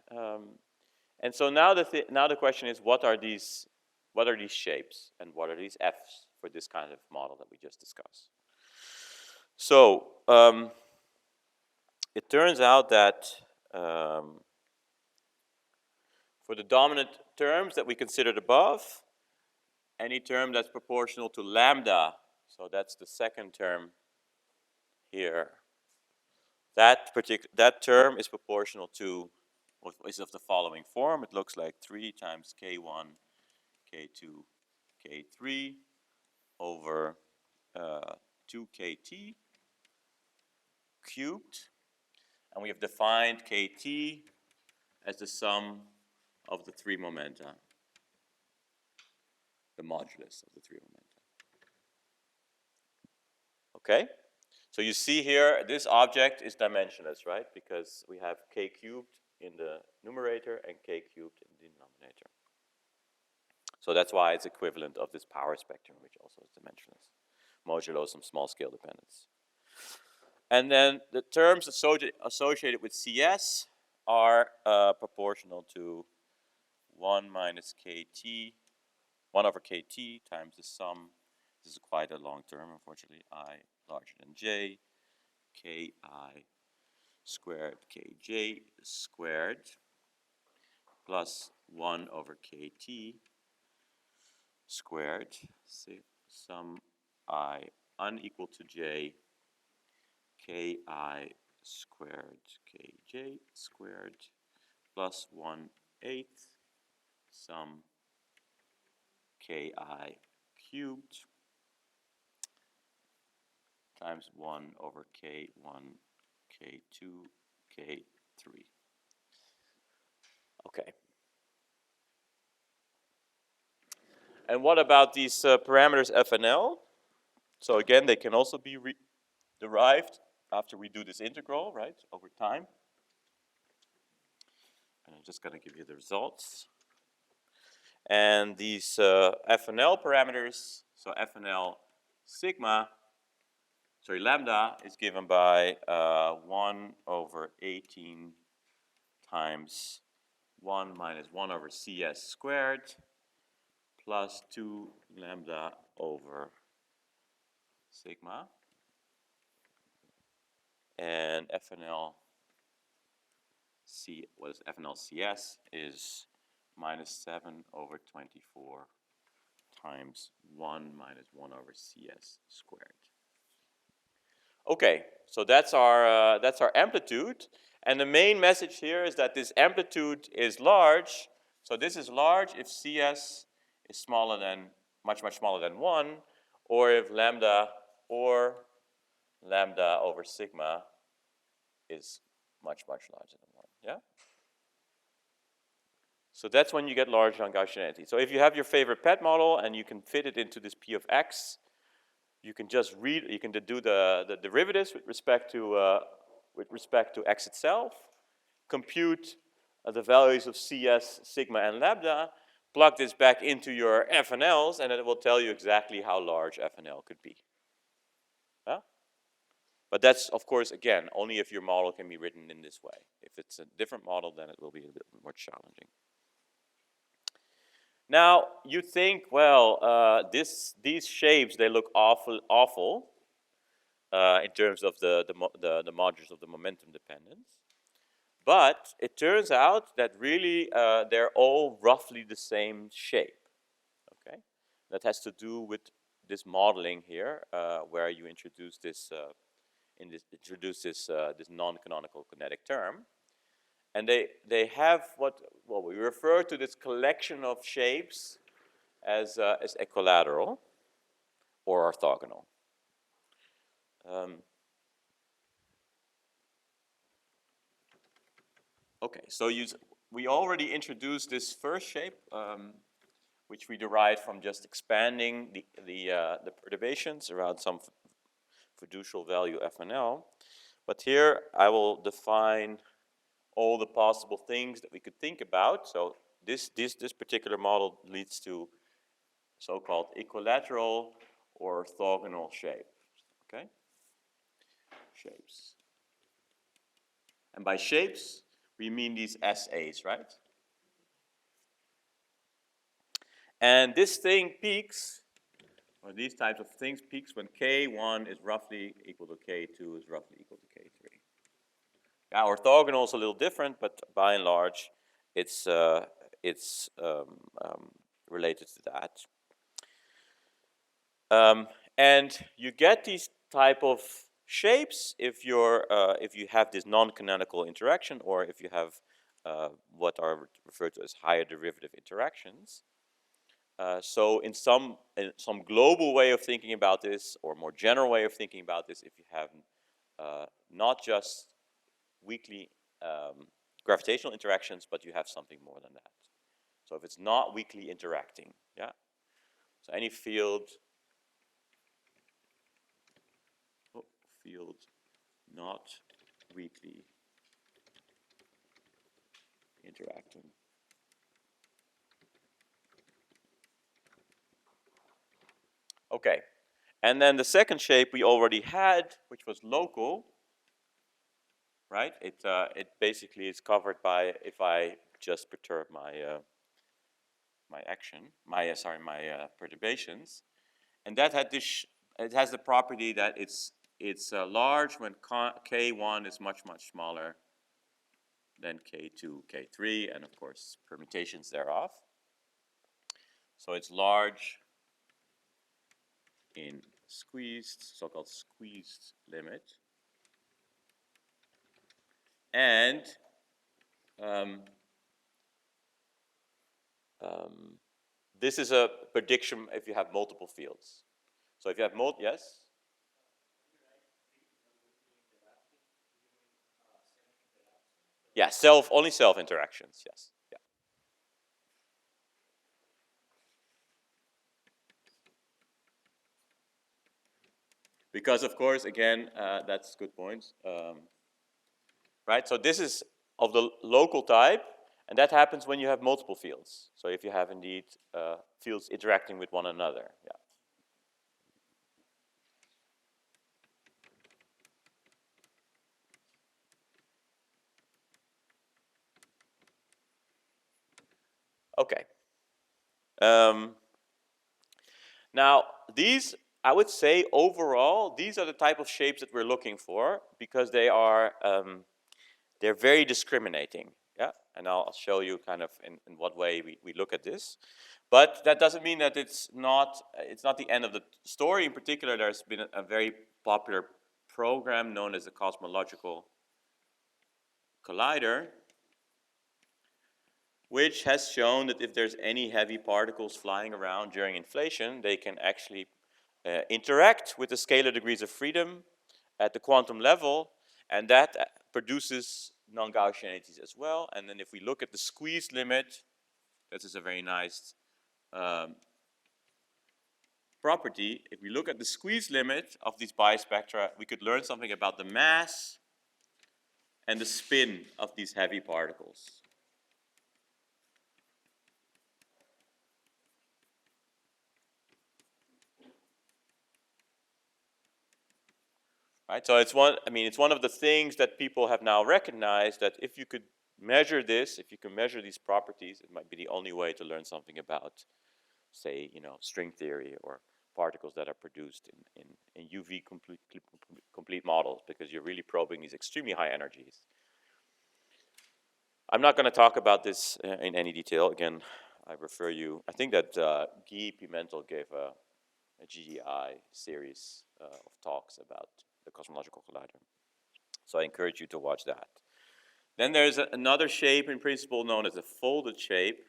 And so now the question is, what are these shapes and what are these Fs for this kind of model that we just discussed? So it turns out that for the dominant terms that we considered above, any term that's proportional to lambda, so that's the second term here, that term is proportional to what is of the following form. It looks like 3 times k1, k2, k3 over 2kt cubed. And we have defined kt as the sum of the 3 momenta, the modulus of the 3 momenta. Okay? So you see here, this object is dimensionless, right? Because we have k cubed in the numerator and k cubed in the denominator. So that's why it's equivalent of this power spectrum, which also is dimensionless, modulo some small scale dependence. And then the terms associated with CS are proportional to 1 minus kt, 1/kt times the sum. This is quite a long term, unfortunately. I larger than j, ki squared kj squared plus 1/kt squared, sum I unequal to j, ki squared kj squared plus 1/8 sum ki cubed times 1/k1, k2, k3. Okay. And what about these parameters f and l? So again, they can also be derived after we do this integral, right, over time. And I'm just going to give you the results. And these f and l parameters, so f and l sigma, sorry, lambda is given by 1 over 18 times 1 minus 1 over cs squared plus 2 lambda over sigma. And FNL C, what is FNL CS is minus 7 over 24 times 1 minus 1 over CS squared. Okay, so that's our amplitude. And the main message here is that this amplitude is large. So this is large if CS is smaller than, much smaller than 1, or if lambda over sigma is much larger than 1, yeah? So that's when you get large non-Gaussianity. So if you have your favorite PET model and you can fit it into this P of X, you can just you can do the derivatives with respect to X itself, compute the values of CS, sigma, and lambda, plug this back into your FNLs, and it will tell you exactly how large FNL could be. Huh? But that's, of course, again, only if your model can be written in this way. If it's a different model, then it will be a bit more challenging. Now, you think, well, these shapes, they look awful in terms of the modules of the momentum dependence. But it turns out that really they're all roughly the same shape. Okay, that has to do with this modeling here, where you introduce this this non-canonical kinetic term. And they have well, we refer to this collection of shapes as equilateral or orthogonal. Okay, so we already introduced this first shape, which we derived from just expanding the perturbations around some fiducial value f and l. But here I will define all the possible things that we could think about. So this particular model leads to so-called equilateral or orthogonal shape. Okay? Shapes. And by shapes, we mean these SAs, right? And this thing peaks, or these types of things peaks when K1 is roughly equal to K2 is roughly equal to K3. Yeah, orthogonal is a little different, but by and large, it's related to that. And you get these type of shapes if you have this non-canonical interaction, or if you have what are referred to as higher derivative interactions. So in some global way of thinking about this, or more general way of thinking about this, if you have not just weakly gravitational interactions, but you have something more than that. So if it's not weakly interacting, yeah. So any field not weakly interacting. Okay, and then the second shape we already had, which was local, right? It basically is covered by, if I just perturb my perturbations, and that had this. It has the property that it's large when K1 is much smaller than K2, K3, and of course permutations thereof. So it's large in squeezed, so-called squeezed limit. And this is a prediction if you have multiple fields. So if you have yes? Yeah, only self interactions, yes. Yeah. Because of course, again, that's a good point. Right, so this is of the local type, and that happens when you have multiple fields. So if you have indeed fields interacting with one another, yeah. Okay. Now, these, I would say overall, these are the type of shapes that we're looking for because they are, they're very discriminating. Yeah, and I'll show you kind of in what way we look at this. But that doesn't mean that it's not the end of the story. In particular, there's been a very popular program known as the Cosmological Collider, which has shown that if there's any heavy particles flying around during inflation, they can actually interact with the scalar degrees of freedom at the quantum level, and that produces non-Gaussianities as well. And then if we look at the squeeze limit, this is a very nice property. If we look at the squeeze limit of these bispectra, we could learn something about the mass and the spin of these heavy particles. Right, so it's one of the things that people have now recognized, that if you could measure this, if you can measure these properties, it might be the only way to learn something about, say, string theory or particles that are produced in UV complete models, because you're really probing these extremely high energies. I'm not going to talk about this in any detail. Again, I refer you, I think that Guy Pimentel gave a GEI series of talks about the Cosmological Collider. So I encourage you to watch that. Then there's another shape in principle known as a folded shape.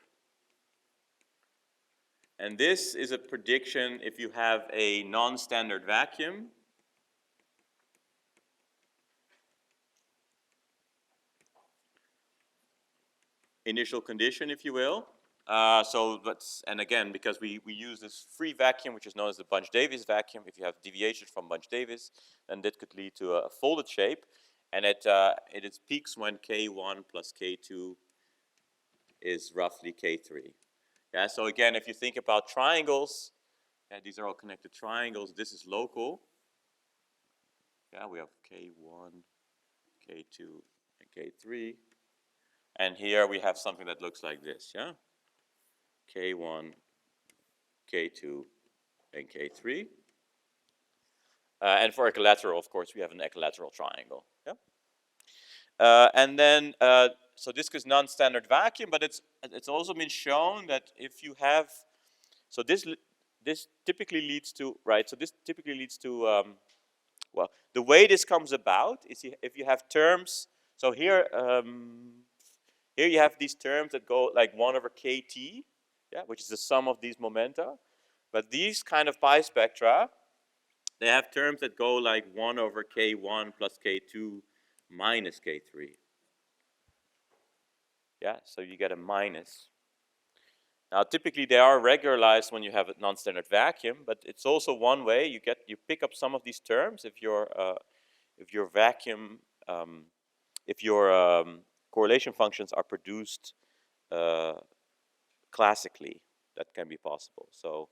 And this is a prediction if you have a non-standard vacuum. Initial condition, if you will. And again, because we use this free vacuum, which is known as the Bunch-Davies vacuum. If you have deviation from Bunch-Davies, then that could lead to a folded shape. And it is peaks when K1 plus K2 is roughly K3. Yeah, so again, if you think about triangles, these are all connected triangles. This is local. Yeah, we have K1, K2, and K3. And here we have something that looks like this, yeah? K1, K2, and K3. And for equilateral, of course, we have an equilateral triangle. Yeah? And then, so this is non-standard vacuum, but it's also been shown that if you have, so this typically leads to, right, so this typically leads to, well, the way this comes about is if you have terms, so here, here you have these terms that go like 1 over kt, yeah, which is the sum of these momenta. But these kind of bispectra, they have terms that go like 1 over k1 plus k2 minus k3. Yeah, so you get a minus. Now, typically they are regularized when you have a non-standard vacuum, but it's also one way you pick up some of these terms if your vacuum, if your correlation functions are produced classically. That can be possible. So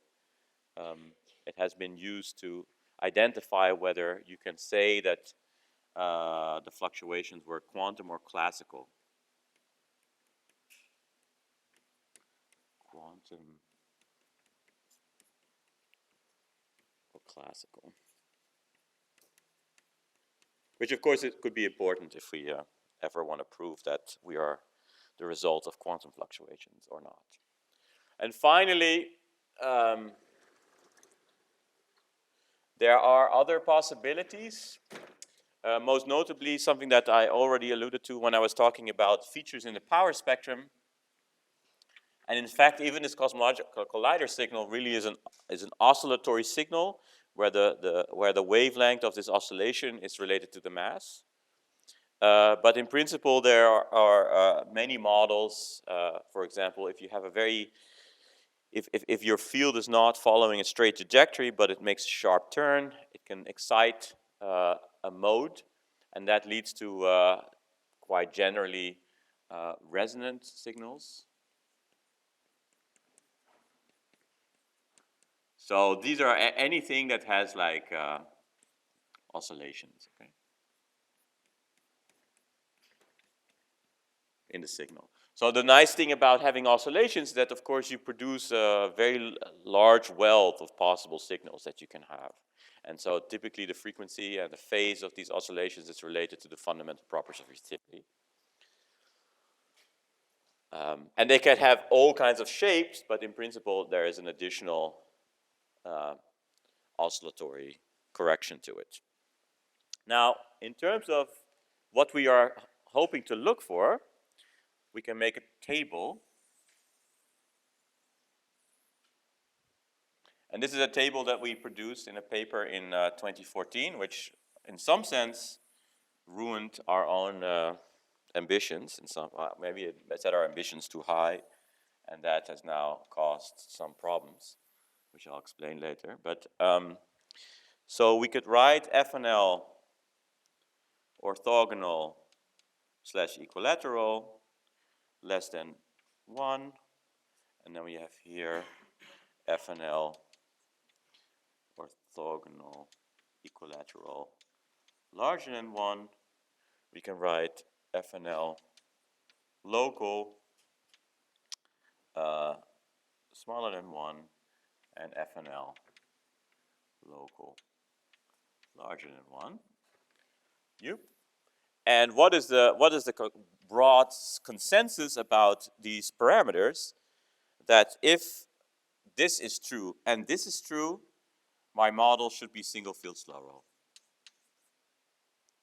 it has been used to identify whether you can say that the fluctuations were quantum or classical. Quantum or classical. Which of course it could be important if we ever want to prove that we are the result of quantum fluctuations or not. And finally, there are other possibilities. Most notably, something that I already alluded to when I was talking about features in the power spectrum. And in fact, even this cosmological collider signal really is an oscillatory signal where the wavelength of this oscillation is related to the mass. But in principle, there are many models. For example, if you have a very if your field is not following a straight trajectory, but it makes a sharp turn, it can excite a mode, and that leads to quite generally resonant signals. So these are anything that has like oscillations, okay, in the signal. So the nice thing about having oscillations is that, of course, you produce a very large wealth of possible signals that you can have. And so typically the frequency and the phase of these oscillations is related to the fundamental properties of resistivity. And they can have all kinds of shapes, but in principle there is an additional oscillatory correction to it. Now, in terms of what we are hoping to look for, we can make a table. And this is a table that we produced in a paper in 2014, which in some sense ruined our own ambitions. In some, maybe it set our ambitions too high, and that has now caused some problems, which I'll explain later. But so we could write FNL orthogonal / equilateral less than 1, and then we have here FNL orthogonal equilateral larger than 1. We can write FNL local smaller than 1 and FNL local larger than 1. Yep. And what is the broad consensus about these parameters? That if this is true and this is true, my model should be single field slow roll.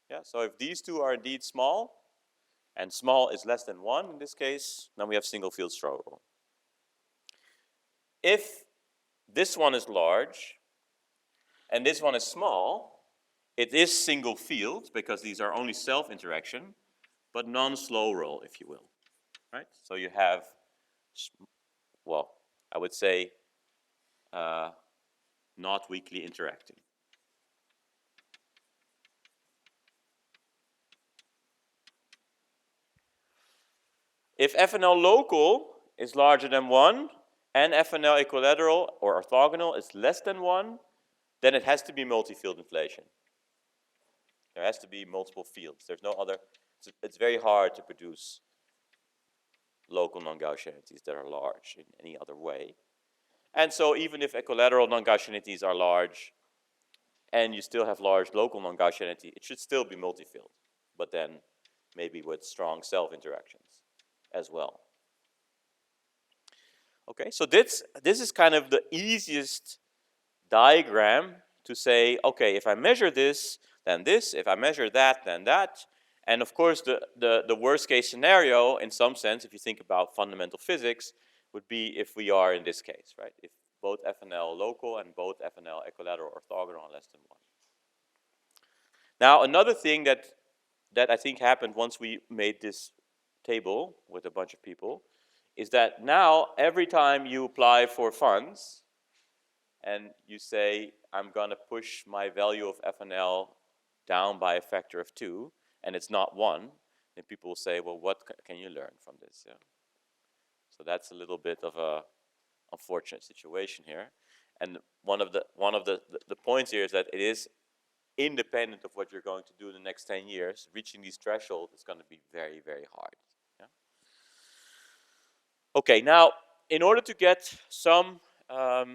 Yeah, so if these two are indeed small, and small is less than 1 in this case, then we have single field slow roll. If this one is large and this one is small, it is single field because these are only self-interaction, but non-slow roll, if you will. Right? So you have, well, I would say not weakly interacting. If FNL local is larger than 1 and FNL equilateral or orthogonal is less than 1, then it has to be multi-field inflation. There has to be multiple fields. There's no other, it's very hard to produce local non-Gaussianities that are large in any other way. And so even if equilateral non-Gaussianities are large and you still have large local non-Gaussianity, it should still be multi-field, but then maybe with strong self-interactions as well. Okay, so this is kind of the easiest diagram to say, okay, if I measure this, then this, if I measure that, then that. And of course, the worst case scenario, in some sense, if you think about fundamental physics, would be if we are in this case, right? If both FNL local and both FNL equilateral orthogonal are less than 1. Now, another thing that I think happened once we made this table with a bunch of people is that now every time you apply for funds and you say, I'm going to push my value of FNL down by a factor of 2, and it's not 1, then people will say, well, what can you learn from this? Yeah? So that's a little bit of a unfortunate situation here. And one of the points here is that it is independent of what you're going to do in the next 10 years. Reaching these thresholds is going to be very, very hard. Yeah? Okay, now, in order to get some, probably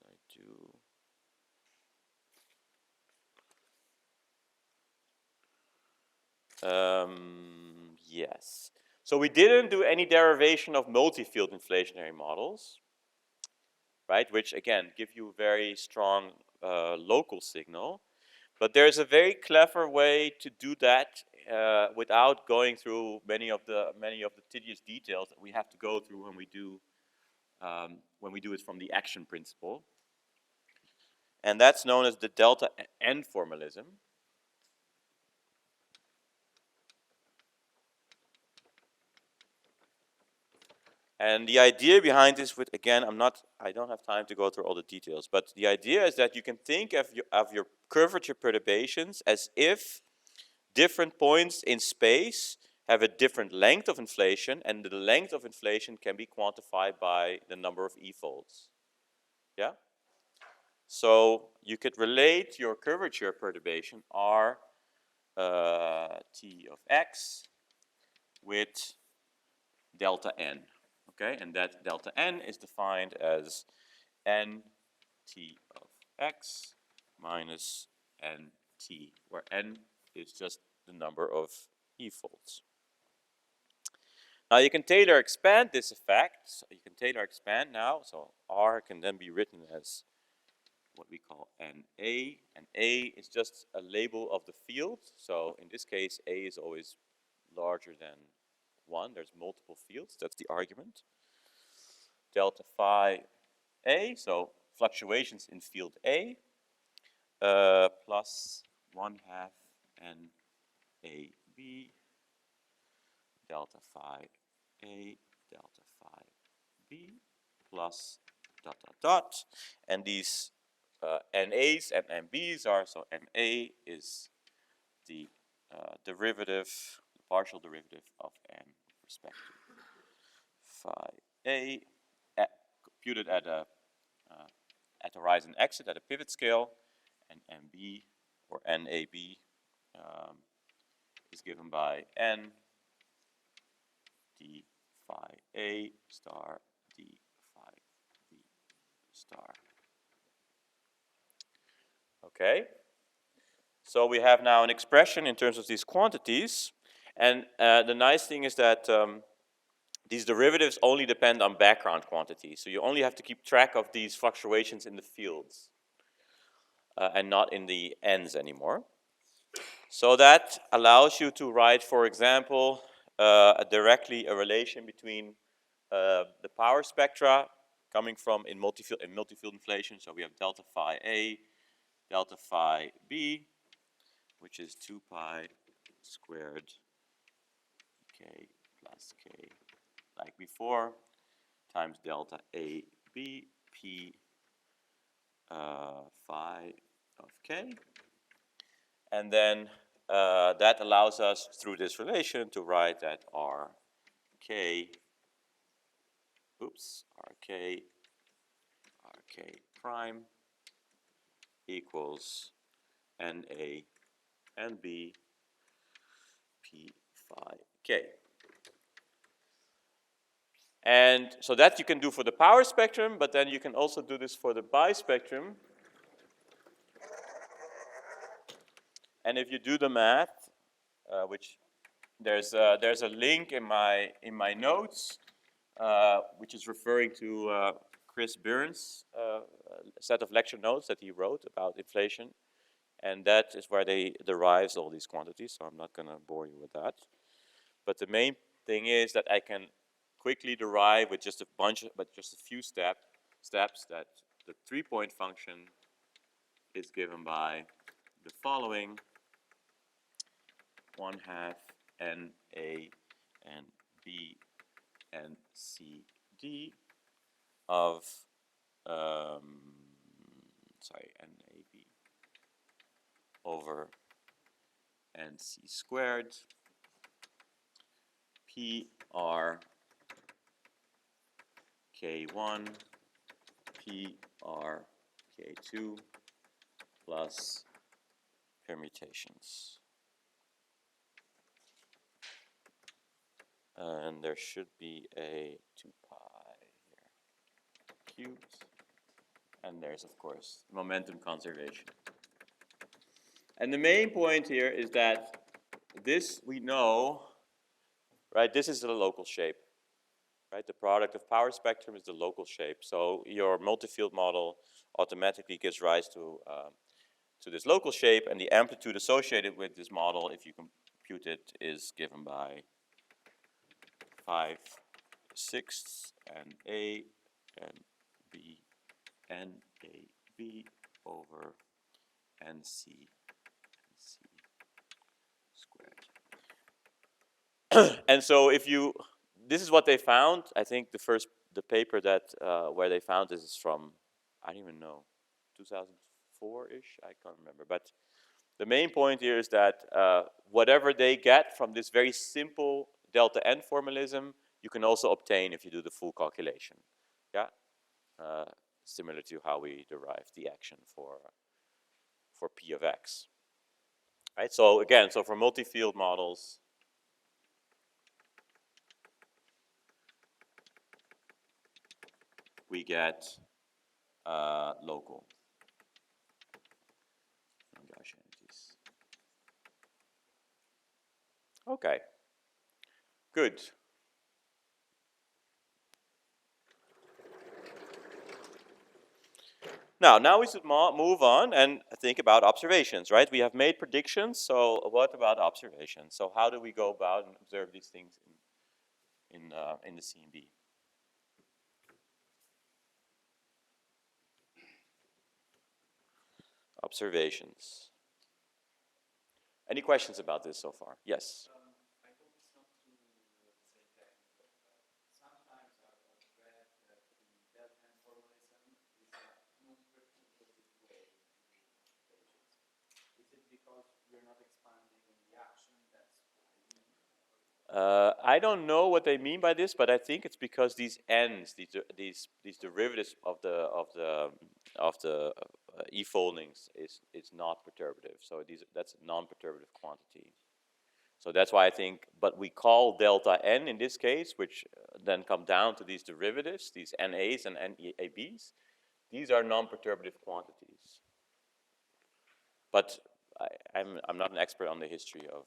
I do. Yes. So we didn't do any derivation of multi-field inflationary models, right? Which again give you a very strong local signal, but there's a very clever way to do that without going through many of the tedious details that we have to go through when we do it from the action principle, and that's known as the delta n formalism. And the idea behind this, with again, I don't have time to go through all the details, but the idea is that you can think of your curvature perturbations as if different points in space have a different length of inflation, and the length of inflation can be quantified by the number of e-folds. Yeah? So you could relate your curvature perturbation R T of x with delta n. Okay, and that delta n is defined as n t of x minus n t, where n is just the number of e-folds. Now you can Taylor expand this effect. So you can Taylor expand now. So R can then be written as what we call NA, and A is just a label of the field. So in this case, A is always larger than 1. There's multiple fields. That's the argument. Delta phi A, so fluctuations in field A, plus 1/2 NAB, delta phi A, delta phi B, plus dot dot dot. And these NAs and NBs are, so NA is the derivative, the partial derivative of N with respect to phi A, computed at a rise and exit at a pivot scale, and NB or NAB is given by N d phi A star d phi B star. Okay, so we have now an expression in terms of these quantities, and the nice thing is that these derivatives only depend on background quantities, so you only have to keep track of these fluctuations in the fields and not in the ends anymore. So that allows you to write, for example, directly a relation between the power spectra coming from in multi-field inflation. So we have delta phi A, delta phi B, which is 2 pi squared k plus k, like before, times delta A B P phi of k. And then that allows us, through this relation, to write that RK, RK prime equals NA and B P phi k. And so that you can do for the power spectrum, but then you can also do this for the bispectrum. And if you do the math, which there's a link in my notes, which is referring to Chris Burns' set of lecture notes that he wrote about inflation, and that is where they derives all these quantities. So I'm not going to bore you with that. But the main thing is that I can quickly derive with just a few steps that the 3-point function is given by the following: 1/2 NA and B and C D of NAB over NC squared PR K1 PR K2 plus permutations. And there should be a 2 pi here cubed. And there's, of course, momentum conservation. And the main point here is that this we know, right? This is the local shape, right? The product of power spectrum is the local shape. So your multi-field model automatically gives rise to this local shape, and the amplitude associated with this model, if you compute it, is given by 5/6 NA and B NAB over NC squared. And so if you this is what they found. I think the paper that where they found this is from, I don't even know, 2004-ish. I can't remember. But the main point here is that whatever they get from this very simple delta n formalism, you can also obtain if you do the full calculation. Yeah, similar to how we derived the action for p of x. Right. So again, so for multi-field models, we get local non-Gaussianities. Okay, good. Now we should move on and think about observations, right? We have made predictions, so what about observations? So how do we go about and observe these things in the CMB? Observations. Any questions about this so far? Yes. I hope it's not too, say, technical, but sometimes I've read that the delta n formalism is a non-perturbative way to do observations. Is it because we're not expanding the action? That's what I mean. I don't know what they mean by this, but I think it's because these n's, these derivatives of the e-foldings is not perturbative. So that's a non-perturbative quantity. So that's why I think, but we call delta n in this case, which then come down to these derivatives, these NAs and NABs. These are non-perturbative quantities. But I'm not an expert on the history of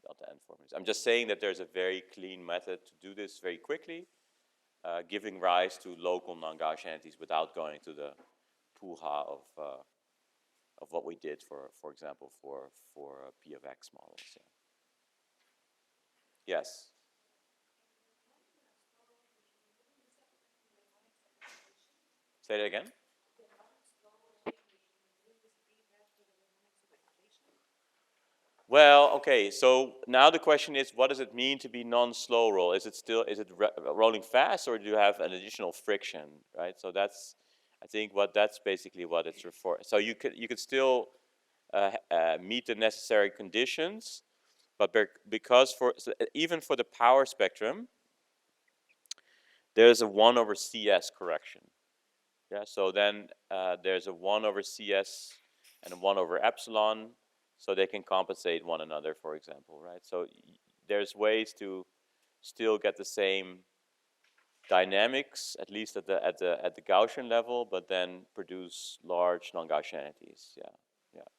delta n formulas. I'm just saying that there's a very clean method to do this very quickly, giving rise to local non-Gaussianities without going to the puha of what we did for example, for P of X models. Yeah. Yes. Say that again. Well, okay. So now the question is, what does it mean to be non-slow roll? Is it rolling fast, or do you have an additional friction, right? So that's, I think, that's basically what it's referring. So you could still meet the necessary conditions, but because even for the power spectrum, there's a 1 over CS correction. Yeah. So then there's a 1 over CS and a 1 over epsilon. So they can compensate one another, for example, right? So there's ways to still get the same dynamics, at least at the Gaussian level, but then produce large non-Gaussianities. Yeah, yeah.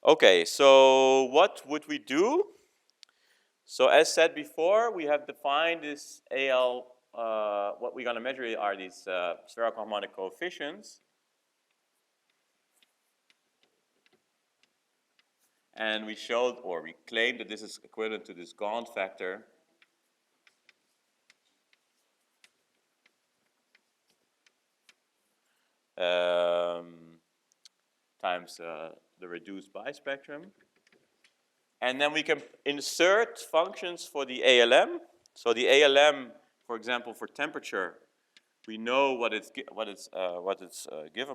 Okay, so what would we do? So as said before, we have defined this AL. What we're going to measure are these spherical harmonic coefficients. And we showed, or we claimed, that this is equivalent to this Gaunt factor times the reduced bispectrum. And then we can insert functions for the ALM. So the ALM, for example, for temperature, we know what it's given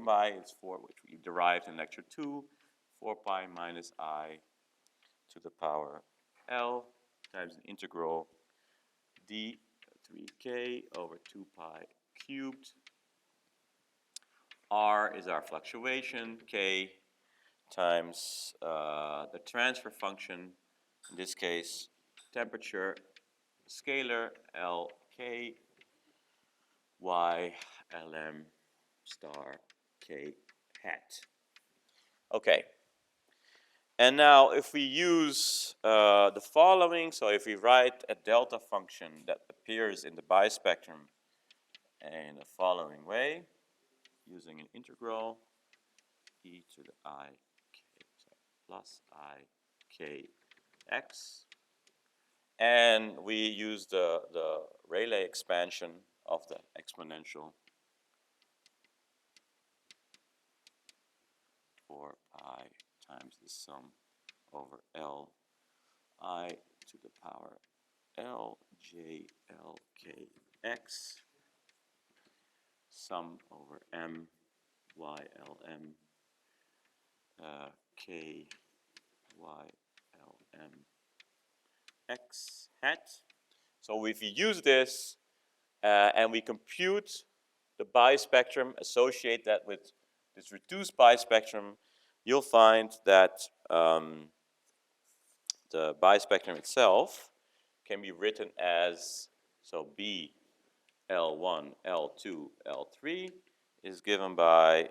by. It's which we derived in lecture 2, 4 pi minus I to the power L times an integral d3k over 2 pi cubed. R is our fluctuation, k times the transfer function, in this case temperature scalar Lk y Lm star k hat. Okay. And now if we use the following, so if we write a delta function that appears in the bispectrum in the following way, using an integral e to the I k plus I k x, and we use the Rayleigh expansion of the exponential for I times the sum over L I to the power L J L K X sum over M Y L M K Y L M X hat. So if you use this and we compute the bispectrum, associate that with this reduced bispectrum, you'll find that the bispectrum itself can be written as, so B L1, L2, L3 is given by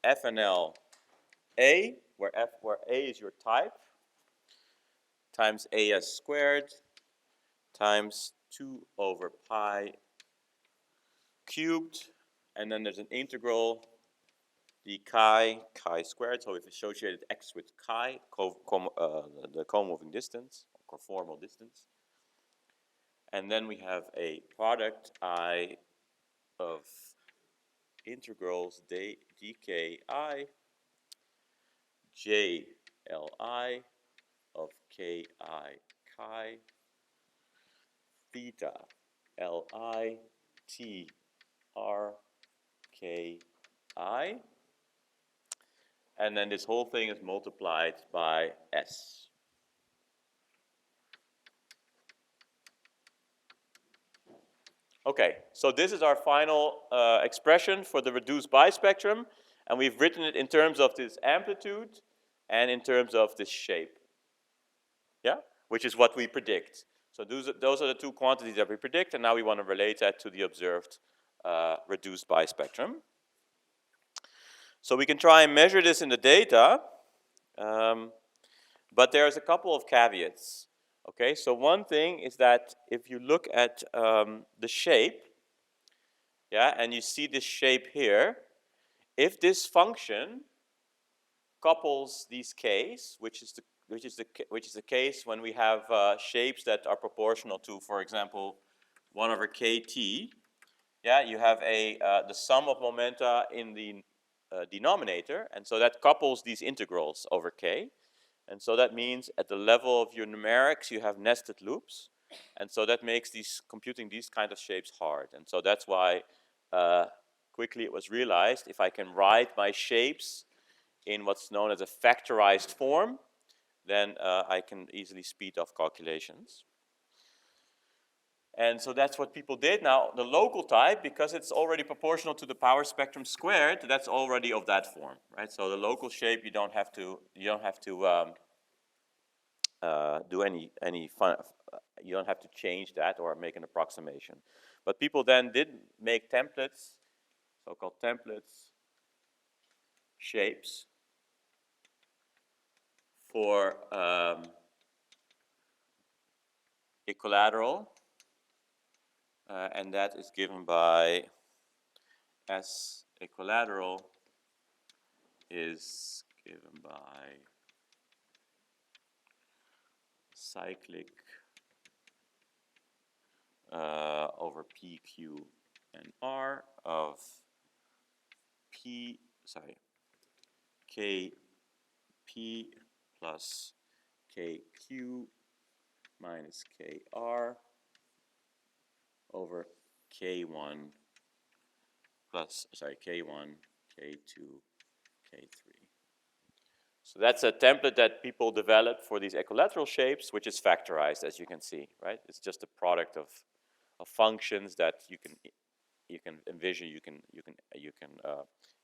FNL A, where A is your type, times AS squared times 2 over pi cubed, and then there's an integral the chi squared, so we've associated x with chi, the co-moving distance, or conformal distance. And then we have a product I of integrals dki j li of ki chi theta li t r ki, and then this whole thing is multiplied by s. Okay, so this is our final expression for the reduced bispectrum, and we've written it in terms of this amplitude and in terms of this shape. Yeah, which is what we predict. So those are the two quantities that we predict, and now we want to relate that to the observed reduced bispectrum. So we can try and measure this in the data, but there's a couple of caveats. Okay, so one thing is that if you look at the shape, yeah, and you see this shape here, if this function couples these k's, which is the case when we have shapes that are proportional to, for example, 1 over kt. Yeah, you have the sum of momenta in the denominator, and so that couples these integrals over k. And so that means at the level of your numerics, you have nested loops. And so that makes computing these kind of shapes hard. And so that's why quickly it was realized if I can write my shapes in what's known as a factorized form, then I can easily speed up calculations. And so that's what people did. Now, the local type, because it's already proportional to the power spectrum squared, that's already of that form, right? So the local shape, you don't have to do any fun. You don't have to change that or make an approximation. But people then did make templates, so-called templates, shapes for equilateral, and that is given by S equilateral is given by cyclic over P, Q, and R of KP plus KQ minus KR over K1 plus, K1, K2, K3. So that's a template that people developed for these equilateral shapes, which is factorized, as you can see, right? It's just a product of functions that you can envision, you can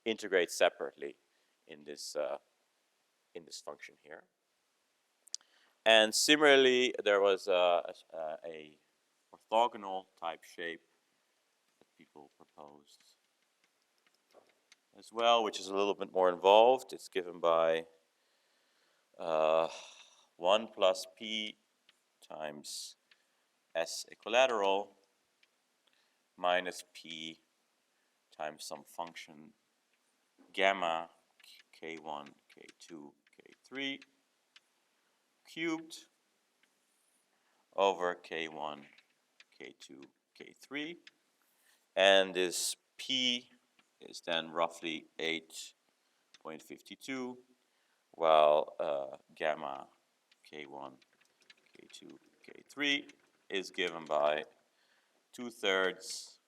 integrate separately in this function here. And similarly, there was a orthogonal type shape that people proposed as well, which is a little bit more involved. It's given by 1 plus p times S equilateral minus p times some function gamma k1, k2, k3 cubed over k1, k2, k3. And this p is then roughly 8.52, while gamma k1, K2, K3 is given by 2/3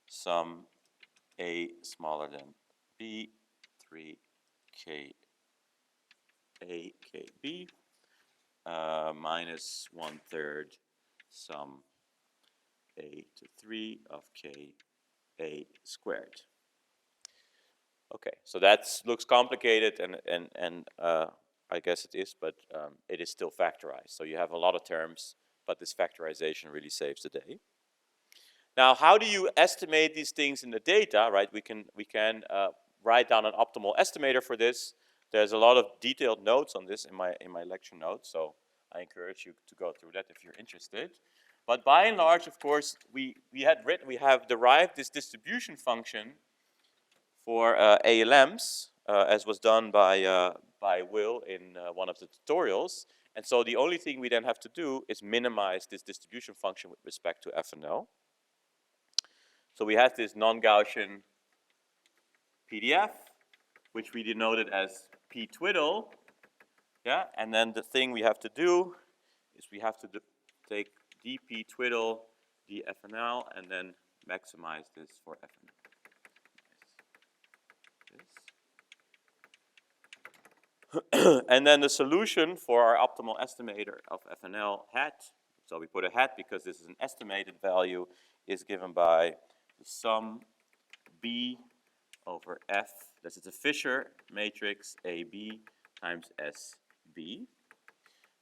sum A smaller than B, 3 K A K B, minus 1/3 sum A to 3 of K A squared. Okay, so that looks complicated, and I guess it is, but it is still factorized. So you have a lot of terms, but this factorization really saves the day. Now, how do you estimate these things in the data, right? We can write down an optimal estimator for this. There's a lot of detailed notes on this in my lecture notes, so I encourage you to go through that if you're interested. But by and large, of course, we have derived this distribution function for ALMs, as was done by Will in one of the tutorials. And so the only thing we then have to do is minimize this distribution function with respect to FNL. So we have this non-Gaussian PDF, which we denoted as p twiddle. Yeah, and then the thing we have to do is we have to take dp twiddle dFNL and then maximize this for FNL. And then the solution for our optimal estimator of FNL hat, so we put a hat because this is an estimated value, is given by the sum B over F. This is a Fisher matrix AB times SB.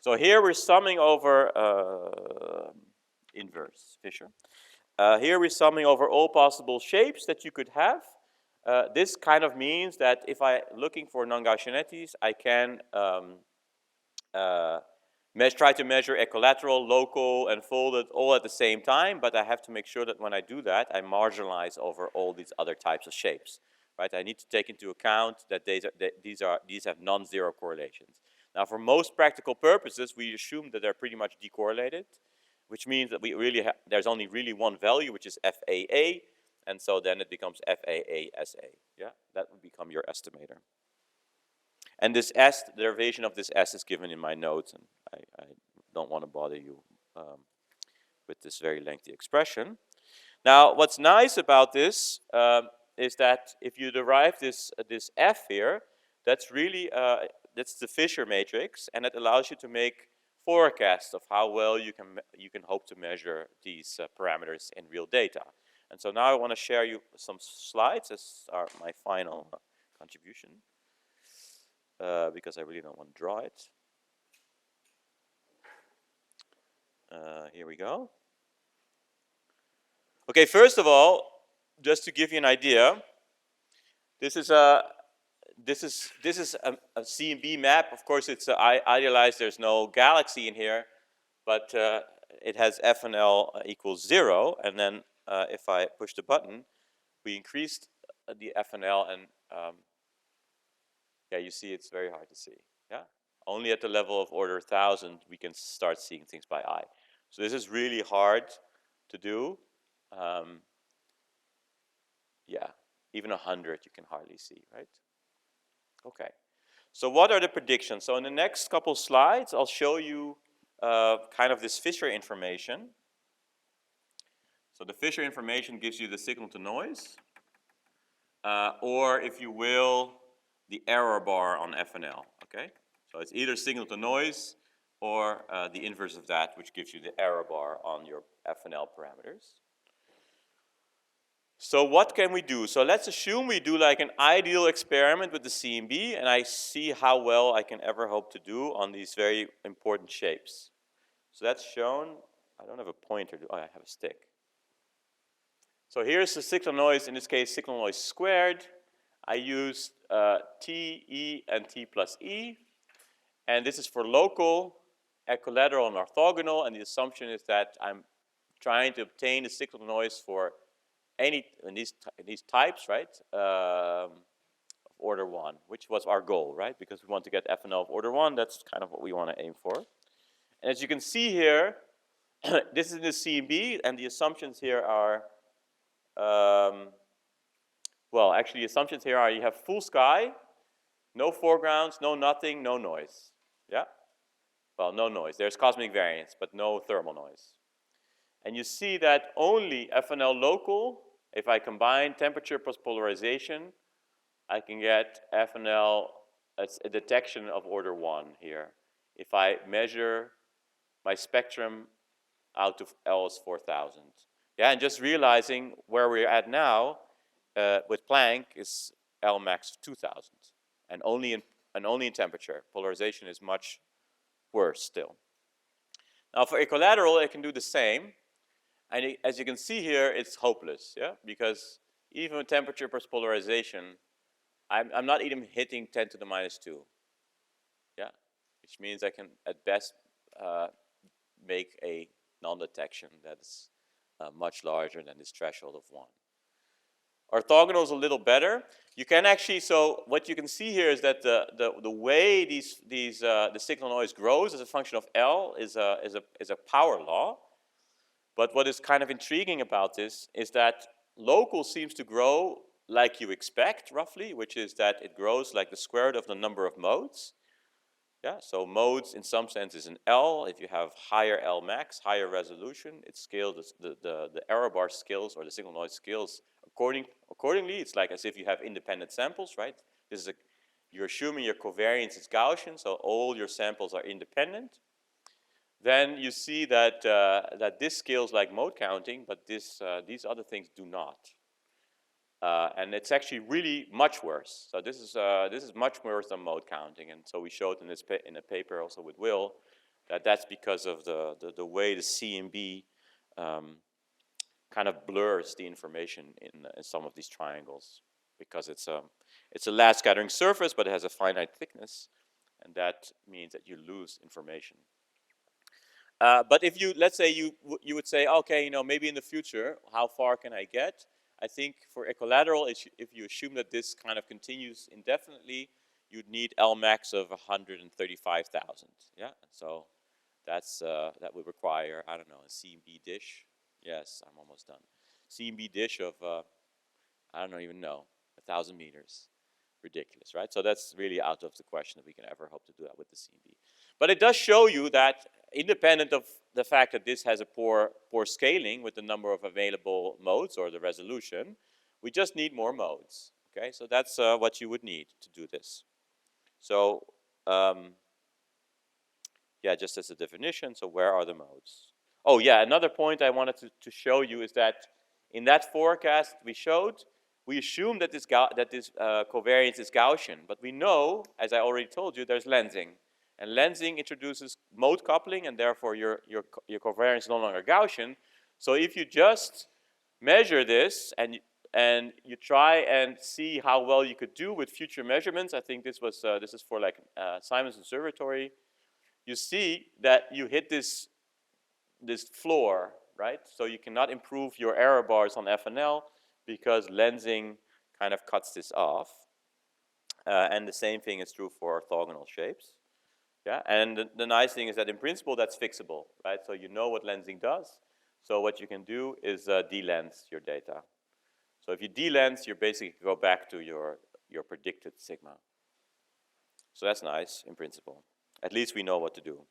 So here we're summing over inverse Fisher. Here we're summing over all possible shapes that you could have. This kind of means that if I'm looking for non-Gaussianities, I can try to measure equilateral, local, and folded all at the same time, but I have to make sure that when I do that, I marginalize over all these other types of shapes. Right? I need to take into account that these have non-zero correlations. Now, for most practical purposes, we assume that they're pretty much decorrelated, which means that there's only really one value, which is FAA, and so then it becomes FAA-SA. Yeah, that would become your estimator. And this S, the derivation of this S is given in my notes, and I don't want to bother you with this very lengthy expression. Now, what's nice about this is that if you derive this F here, that's really that's the Fisher matrix, and it allows you to make forecasts of how well you can hope to measure these parameters in real data. And so now I want to share you some slides as my final contribution, because I really don't want to draw it. Here we go. Okay, first of all, just to give you an idea, this is a CMB map. Of course, it's idealized. There's no galaxy in here, but it has FNL equals 0, and then if I push the button, we increased the FNL, and yeah, you see it's very hard to see. Yeah, only at the level of order 1,000 we can start seeing things by eye. So this is really hard to do. Yeah, even 100 you can hardly see, right? Okay. So what are the predictions? So in the next couple slides, I'll show you kind of this Fisher information. So the Fisher information gives you the signal to noise, or if you will, the error bar on FNL, okay? So it's either signal to noise or the inverse of that, which gives you the error bar on your FNL parameters. So what can we do? So let's assume we do like an ideal experiment with the CMB, and I see how well I can ever hope to do on these very important shapes. So that's shown. I don't have a pointer. Oh, I have a stick. So here's the signal noise, in this case, signal noise squared. I used T, E, and T plus E. And this is for local, equilateral, and orthogonal. And the assumption is that I'm trying to obtain the signal noise for any in these types, right, of order 1, which was our goal, right? Because we want to get FNL of order 1. That's kind of what we want to aim for. And as you can see here, this is in the CMB, and the assumptions here are, well, actually, the assumptions here are you have full sky, no foregrounds, no nothing, no noise. Yeah? well, no noise. There's cosmic variance, but no thermal noise. And you see that only FNL local, if I combine temperature plus polarization, I can get FNL, a detection of order 1 here. If I measure my spectrum out to L is 4,000. Yeah, and just realizing where we're at now with Planck is L max of 2,000, and only in temperature. Polarization is much worse still. Now for equilateral, it can do the same, and as you can see here, it's hopeless, yeah, because even with temperature plus polarization, I'm not even hitting 10 to the minus 2, yeah, which means I can at best make a non-detection that is much larger than this threshold of 1. Orthogonal is a little better. You can actually, so what you can see here is that the way the signal noise grows as a function of L is a power law. But what is kind of intriguing about this is that local seems to grow like you expect, roughly, which is that it grows like the square root of the number of modes. Yeah, so modes in some sense is an L. If you have higher L max, higher resolution, it scales, the error bar scales, or the signal noise scales accordingly. It's like as if you have independent samples, right? This is you're assuming your covariance is Gaussian, so all your samples are independent. Then you see that, that this scales like mode counting, but these other things do not. And it's actually really much worse. So this is much worse than mode counting. And so we showed in a paper also with Will that that's because of the way the CMB kind of blurs the information in some of these triangles, because it's a last scattering surface, but it has a finite thickness, and that means that you lose information. But if you, let's say you would say, okay, maybe in the future, how far can I get? I think for equilateral, if you assume that this kind of continues indefinitely, you'd need L max of 135,000. Yeah, so that would require, I don't know, a CMB dish. Yes, I'm almost done. CMB dish of I don't even know, 1,000 meters. Ridiculous, right? So that's really out of the question that we can ever hope to do that with the CMB. But it does show you that, independent of the fact that this has a poor scaling with the number of available modes or the resolution, we just need more modes. Okay, so that's what you would need to do this. So yeah, just as a definition, so where are the modes? Oh yeah, another point I wanted to show you is that in that forecast we showed, we assume that this covariance is Gaussian, but we know, as I already told you, there's lensing. And lensing introduces mode coupling, and therefore your covariance is no longer Gaussian. So if you just measure this and you try and see how well you could do with future measurements, I think this is for like Simon's Observatory. You see that you hit this floor, right? So you cannot improve your error bars on FNL because lensing kind of cuts this off. And the same thing is true for orthogonal shapes. Yeah, and the nice thing is that in principle that's fixable, right? So you know what lensing does. So what you can do is de-lens your data. So if you de-lens, you basically go back to your predicted sigma. So that's nice in principle. At least we know what to do,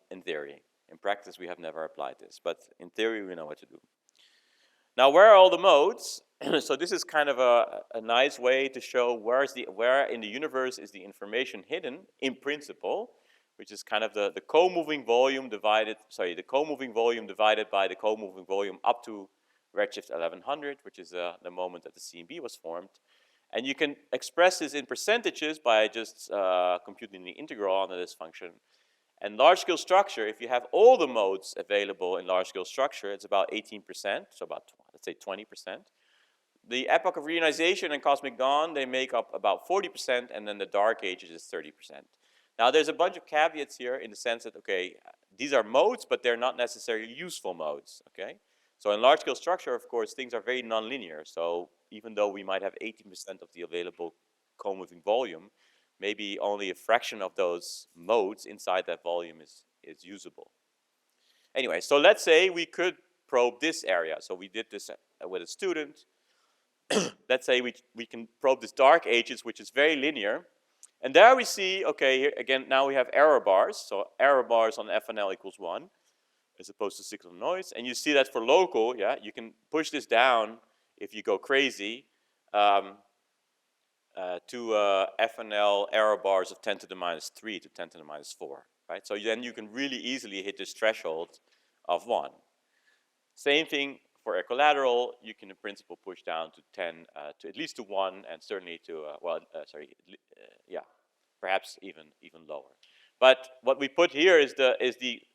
in theory. In practice, we have never applied this, but in theory, we know what to do. Now, where are all the modes? So this is kind of a nice way to show where in the universe is the information hidden, in principle, which is kind of the co-moving volume divided by the co-moving volume up to redshift 1100, which is the moment that the CMB was formed. And you can express this in percentages by just computing the integral onto this function. And large-scale structure, if you have all the modes available in large-scale structure, it's about 18%, so about, let's say, 20%. The epoch of reionization and cosmic dawn, they make up about 40%, and then the dark ages is 30%. Now, there's a bunch of caveats here in the sense that, okay, these are modes, but they're not necessarily useful modes, okay? So in large-scale structure, of course, things are very nonlinear. So even though we might have 18% of the available co-moving volume, maybe only a fraction of those modes inside that volume is usable. Anyway, so let's say we could probe this area. So we did this with a student. Let's say we can probe this dark ages, which is very linear. And there we see, okay, here again, now we have error bars. So error bars on FNL equals 1 as opposed to signal noise. And you see that for local, yeah, you can push this down if you go crazy to FNL error bars of 10 to the minus 3 to 10 to the minus 4, right? So then you can really easily hit this threshold of 1. Same thing for equilateral. You can in principle push down to 10, to at least to 1, and certainly to, yeah, perhaps even lower. But what we put here is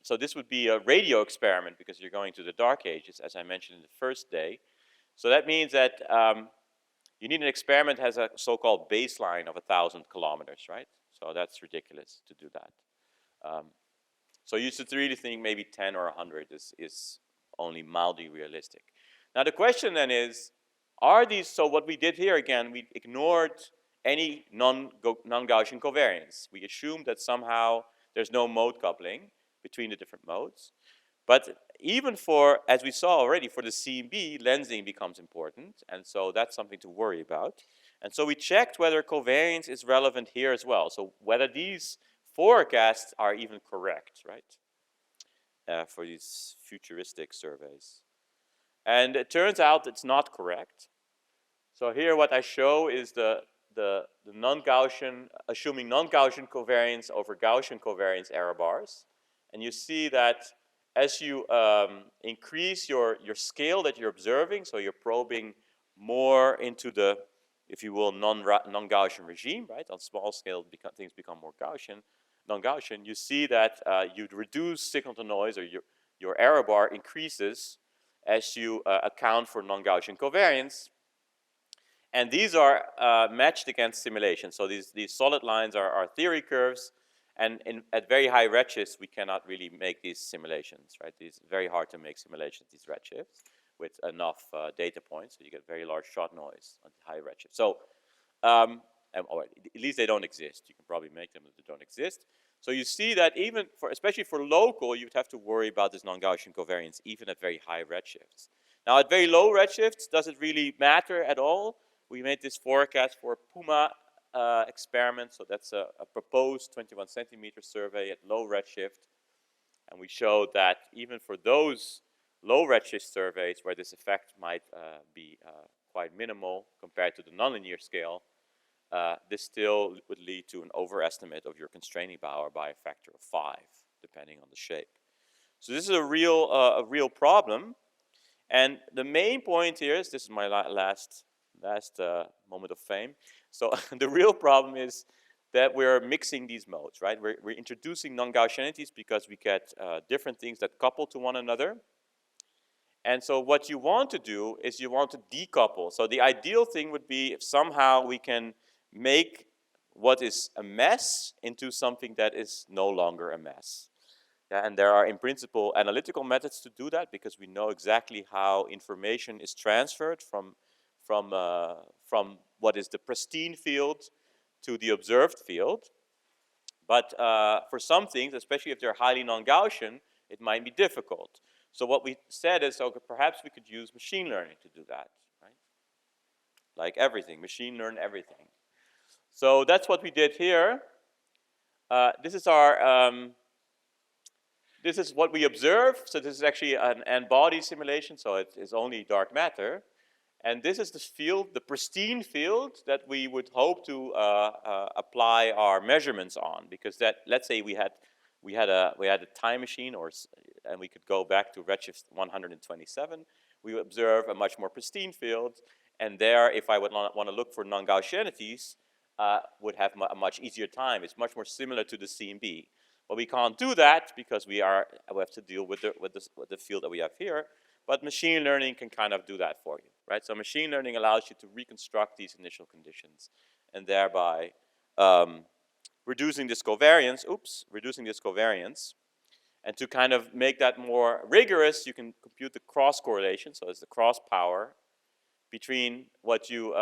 so this would be a radio experiment because you're going to the dark ages, as I mentioned in the first day. So that means that you need an experiment that has a so-called baseline of 1,000 kilometers, right? So that's ridiculous to do that. So you should really think maybe 10 or 100 is only mildly realistic. Now the question then is, are these, so what we did here again, we ignored any non-Gaussian covariance. We assumed that somehow there's no mode coupling between the different modes. But even for, as we saw already, for the CMB, lensing becomes important, and so that's something to worry about. And so we checked whether covariance is relevant here as well, so whether these forecasts are even correct, right, for these futuristic surveys. And it turns out it's not correct. So here what I show is the non-Gaussian, assuming non-Gaussian covariance over Gaussian covariance error bars. And you see that as you increase your scale that you're observing, so you're probing more into the, if you will, non-Gaussian regime, right? On small scale, things become more Gaussian, non-Gaussian. You see that you'd reduce signal to noise, or your error bar increases as you account for non-Gaussian covariance. And these are matched against simulation. So these solid lines are theory curves. And at very high redshifts, we cannot really make these simulations, right? It's very hard to make simulations, these redshifts, with enough data points. So you get very large shot noise on high redshift. So, or at least they don't exist. You can probably make them, but they don't exist. So you see that even for, especially for local, you'd have to worry about this non-Gaussian covariance, even at very high redshifts. Now, at very low redshifts, does it really matter at all? We made this forecast for Puma experiment, so that's a proposed 21 centimeter survey at low redshift, and we showed that even for those low redshift surveys where this effect might be quite minimal compared to the nonlinear scale, this still would lead to an overestimate of your constraining power by a factor of 5, depending on the shape. So this is a real problem, and the main point here is, this is my last moment of fame. So the real problem is that we're mixing these modes, right? We're introducing non-Gaussianities because we get different things that couple to one another. And so what you want to do is you want to decouple. So the ideal thing would be if somehow we can make what is a mess into something that is no longer a mess. Yeah, and there are, in principle, analytical methods to do that because we know exactly how information is transferred from what is the pristine field to the observed field. But for some things, especially if they're highly non-Gaussian, it might be difficult. So what we said is, okay, perhaps we could use machine learning to do that, right? Like everything, machine learn everything. So that's what we did here. This is our, this is what we observe. So this is actually an n-body simulation, so it is only dark matter. And this is the field, the pristine field that we would hope to apply our measurements on, because that, let's say we had a time machine, and we could go back to redshift 127. We would observe a much more pristine field, and there, if I would want to look for non-Gaussianities, would have a much easier time. It's much more similar to the CMB. But we can't do that because we have to deal with the field that we have here. But machine learning can kind of do that for you, right? So machine learning allows you to reconstruct these initial conditions and thereby reducing this covariance, and to kind of make that more rigorous, you can compute the cross correlation, so it's the cross power between what you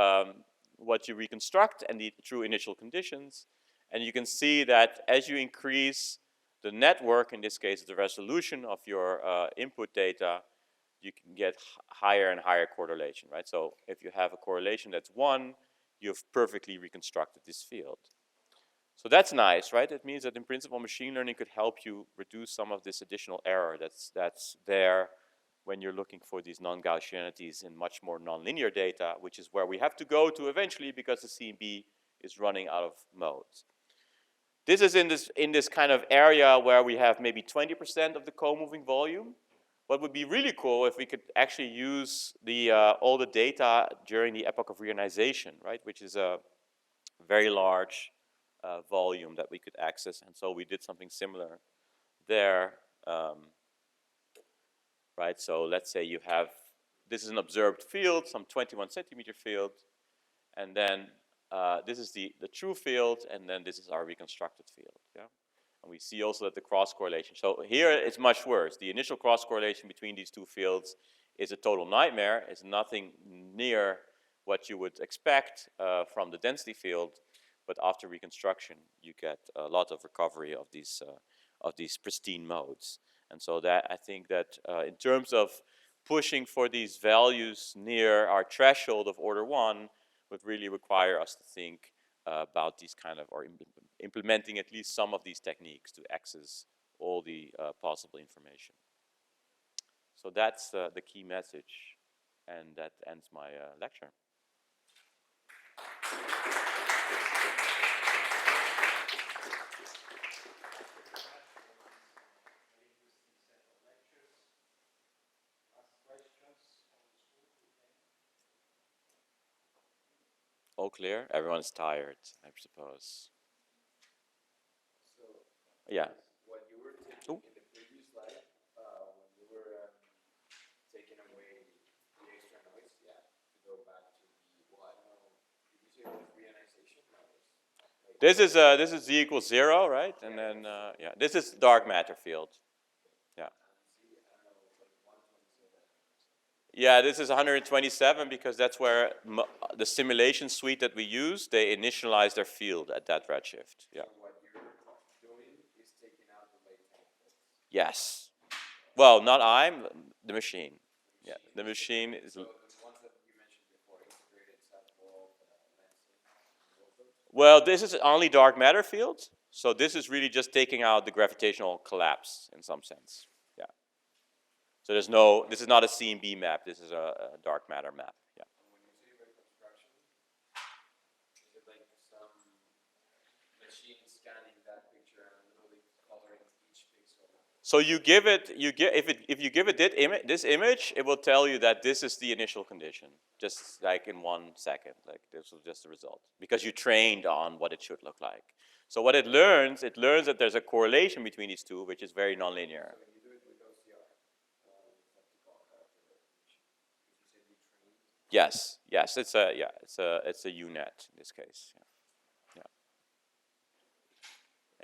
reconstruct and the true initial conditions. And you can see that as you increase the network, in this case the resolution of your input data, you can get higher and higher correlation, right? So if you have a correlation that's 1, you've perfectly reconstructed this field. So that's nice, right? It means that in principle, machine learning could help you reduce some of this additional error that's there when you're looking for these non-Gaussianities in much more nonlinear data, which is where we have to go to eventually because the CMB is running out of modes. This is in this kind of area where we have maybe 20% of the co-moving volume. What would be really cool if we could actually use all the data during the epoch of reionization, right? Which is a very large volume that we could access. And so we did something similar there, right? So let's say you have, this is an observed field, some 21 centimeter field, and then this is the true field, and then this is our reconstructed field, yeah? And we see also that the cross correlation, so here it's much worse. The initial cross correlation between these two fields is a total nightmare. It's nothing near what you would expect from the density field, but after reconstruction, you get a lot of recovery of these pristine modes. And so that, I think that in terms of pushing for these values near our threshold of order 1 would really require us to think about these kind of, or implementing at least some of these techniques to access all the possible information. So that's the key message, and that ends my lecture. All clear? Everyone's tired, I suppose. So, Yeah. what you were taking in the previous slide, when you were taking away the extra noise, yeah, to go back to the, well, I don't know, did you say it was reionization? No, like This is z equals 0, right? And then yeah, this is dark matter field. Yeah. Z, I don't know, like 127. Yeah, this is 127 because that's where the simulation suite that we use, they initialize their field at that redshift. Yeah. So what you're doing is taking out the late time bits. Yes. Well, not I'm, the machine. Yeah, the machine is. So the ones that you mentioned before, integrated subworld, lensing, Well, this is only dark matter field, so this is really just taking out the gravitational collapse in some sense. Yeah. So there's no, this is not a CMB map, this is a dark matter map. Yeah. and when you say reconstruction, is it like some machine scanning that picture and literally coloring each pixel? So you give it, if you give it this image, it will tell you that this is the initial condition, just like in 1 second, like this was just the result, because you trained on what it should look like. So what it learns that there's a correlation between these two, which is very nonlinear. So when you do it with OCR, it's optical character recognition. Because you said you trained. Yes, yes, it's a UNet in this case. Yeah. Yeah.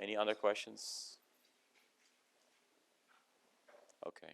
Any other questions? Okay.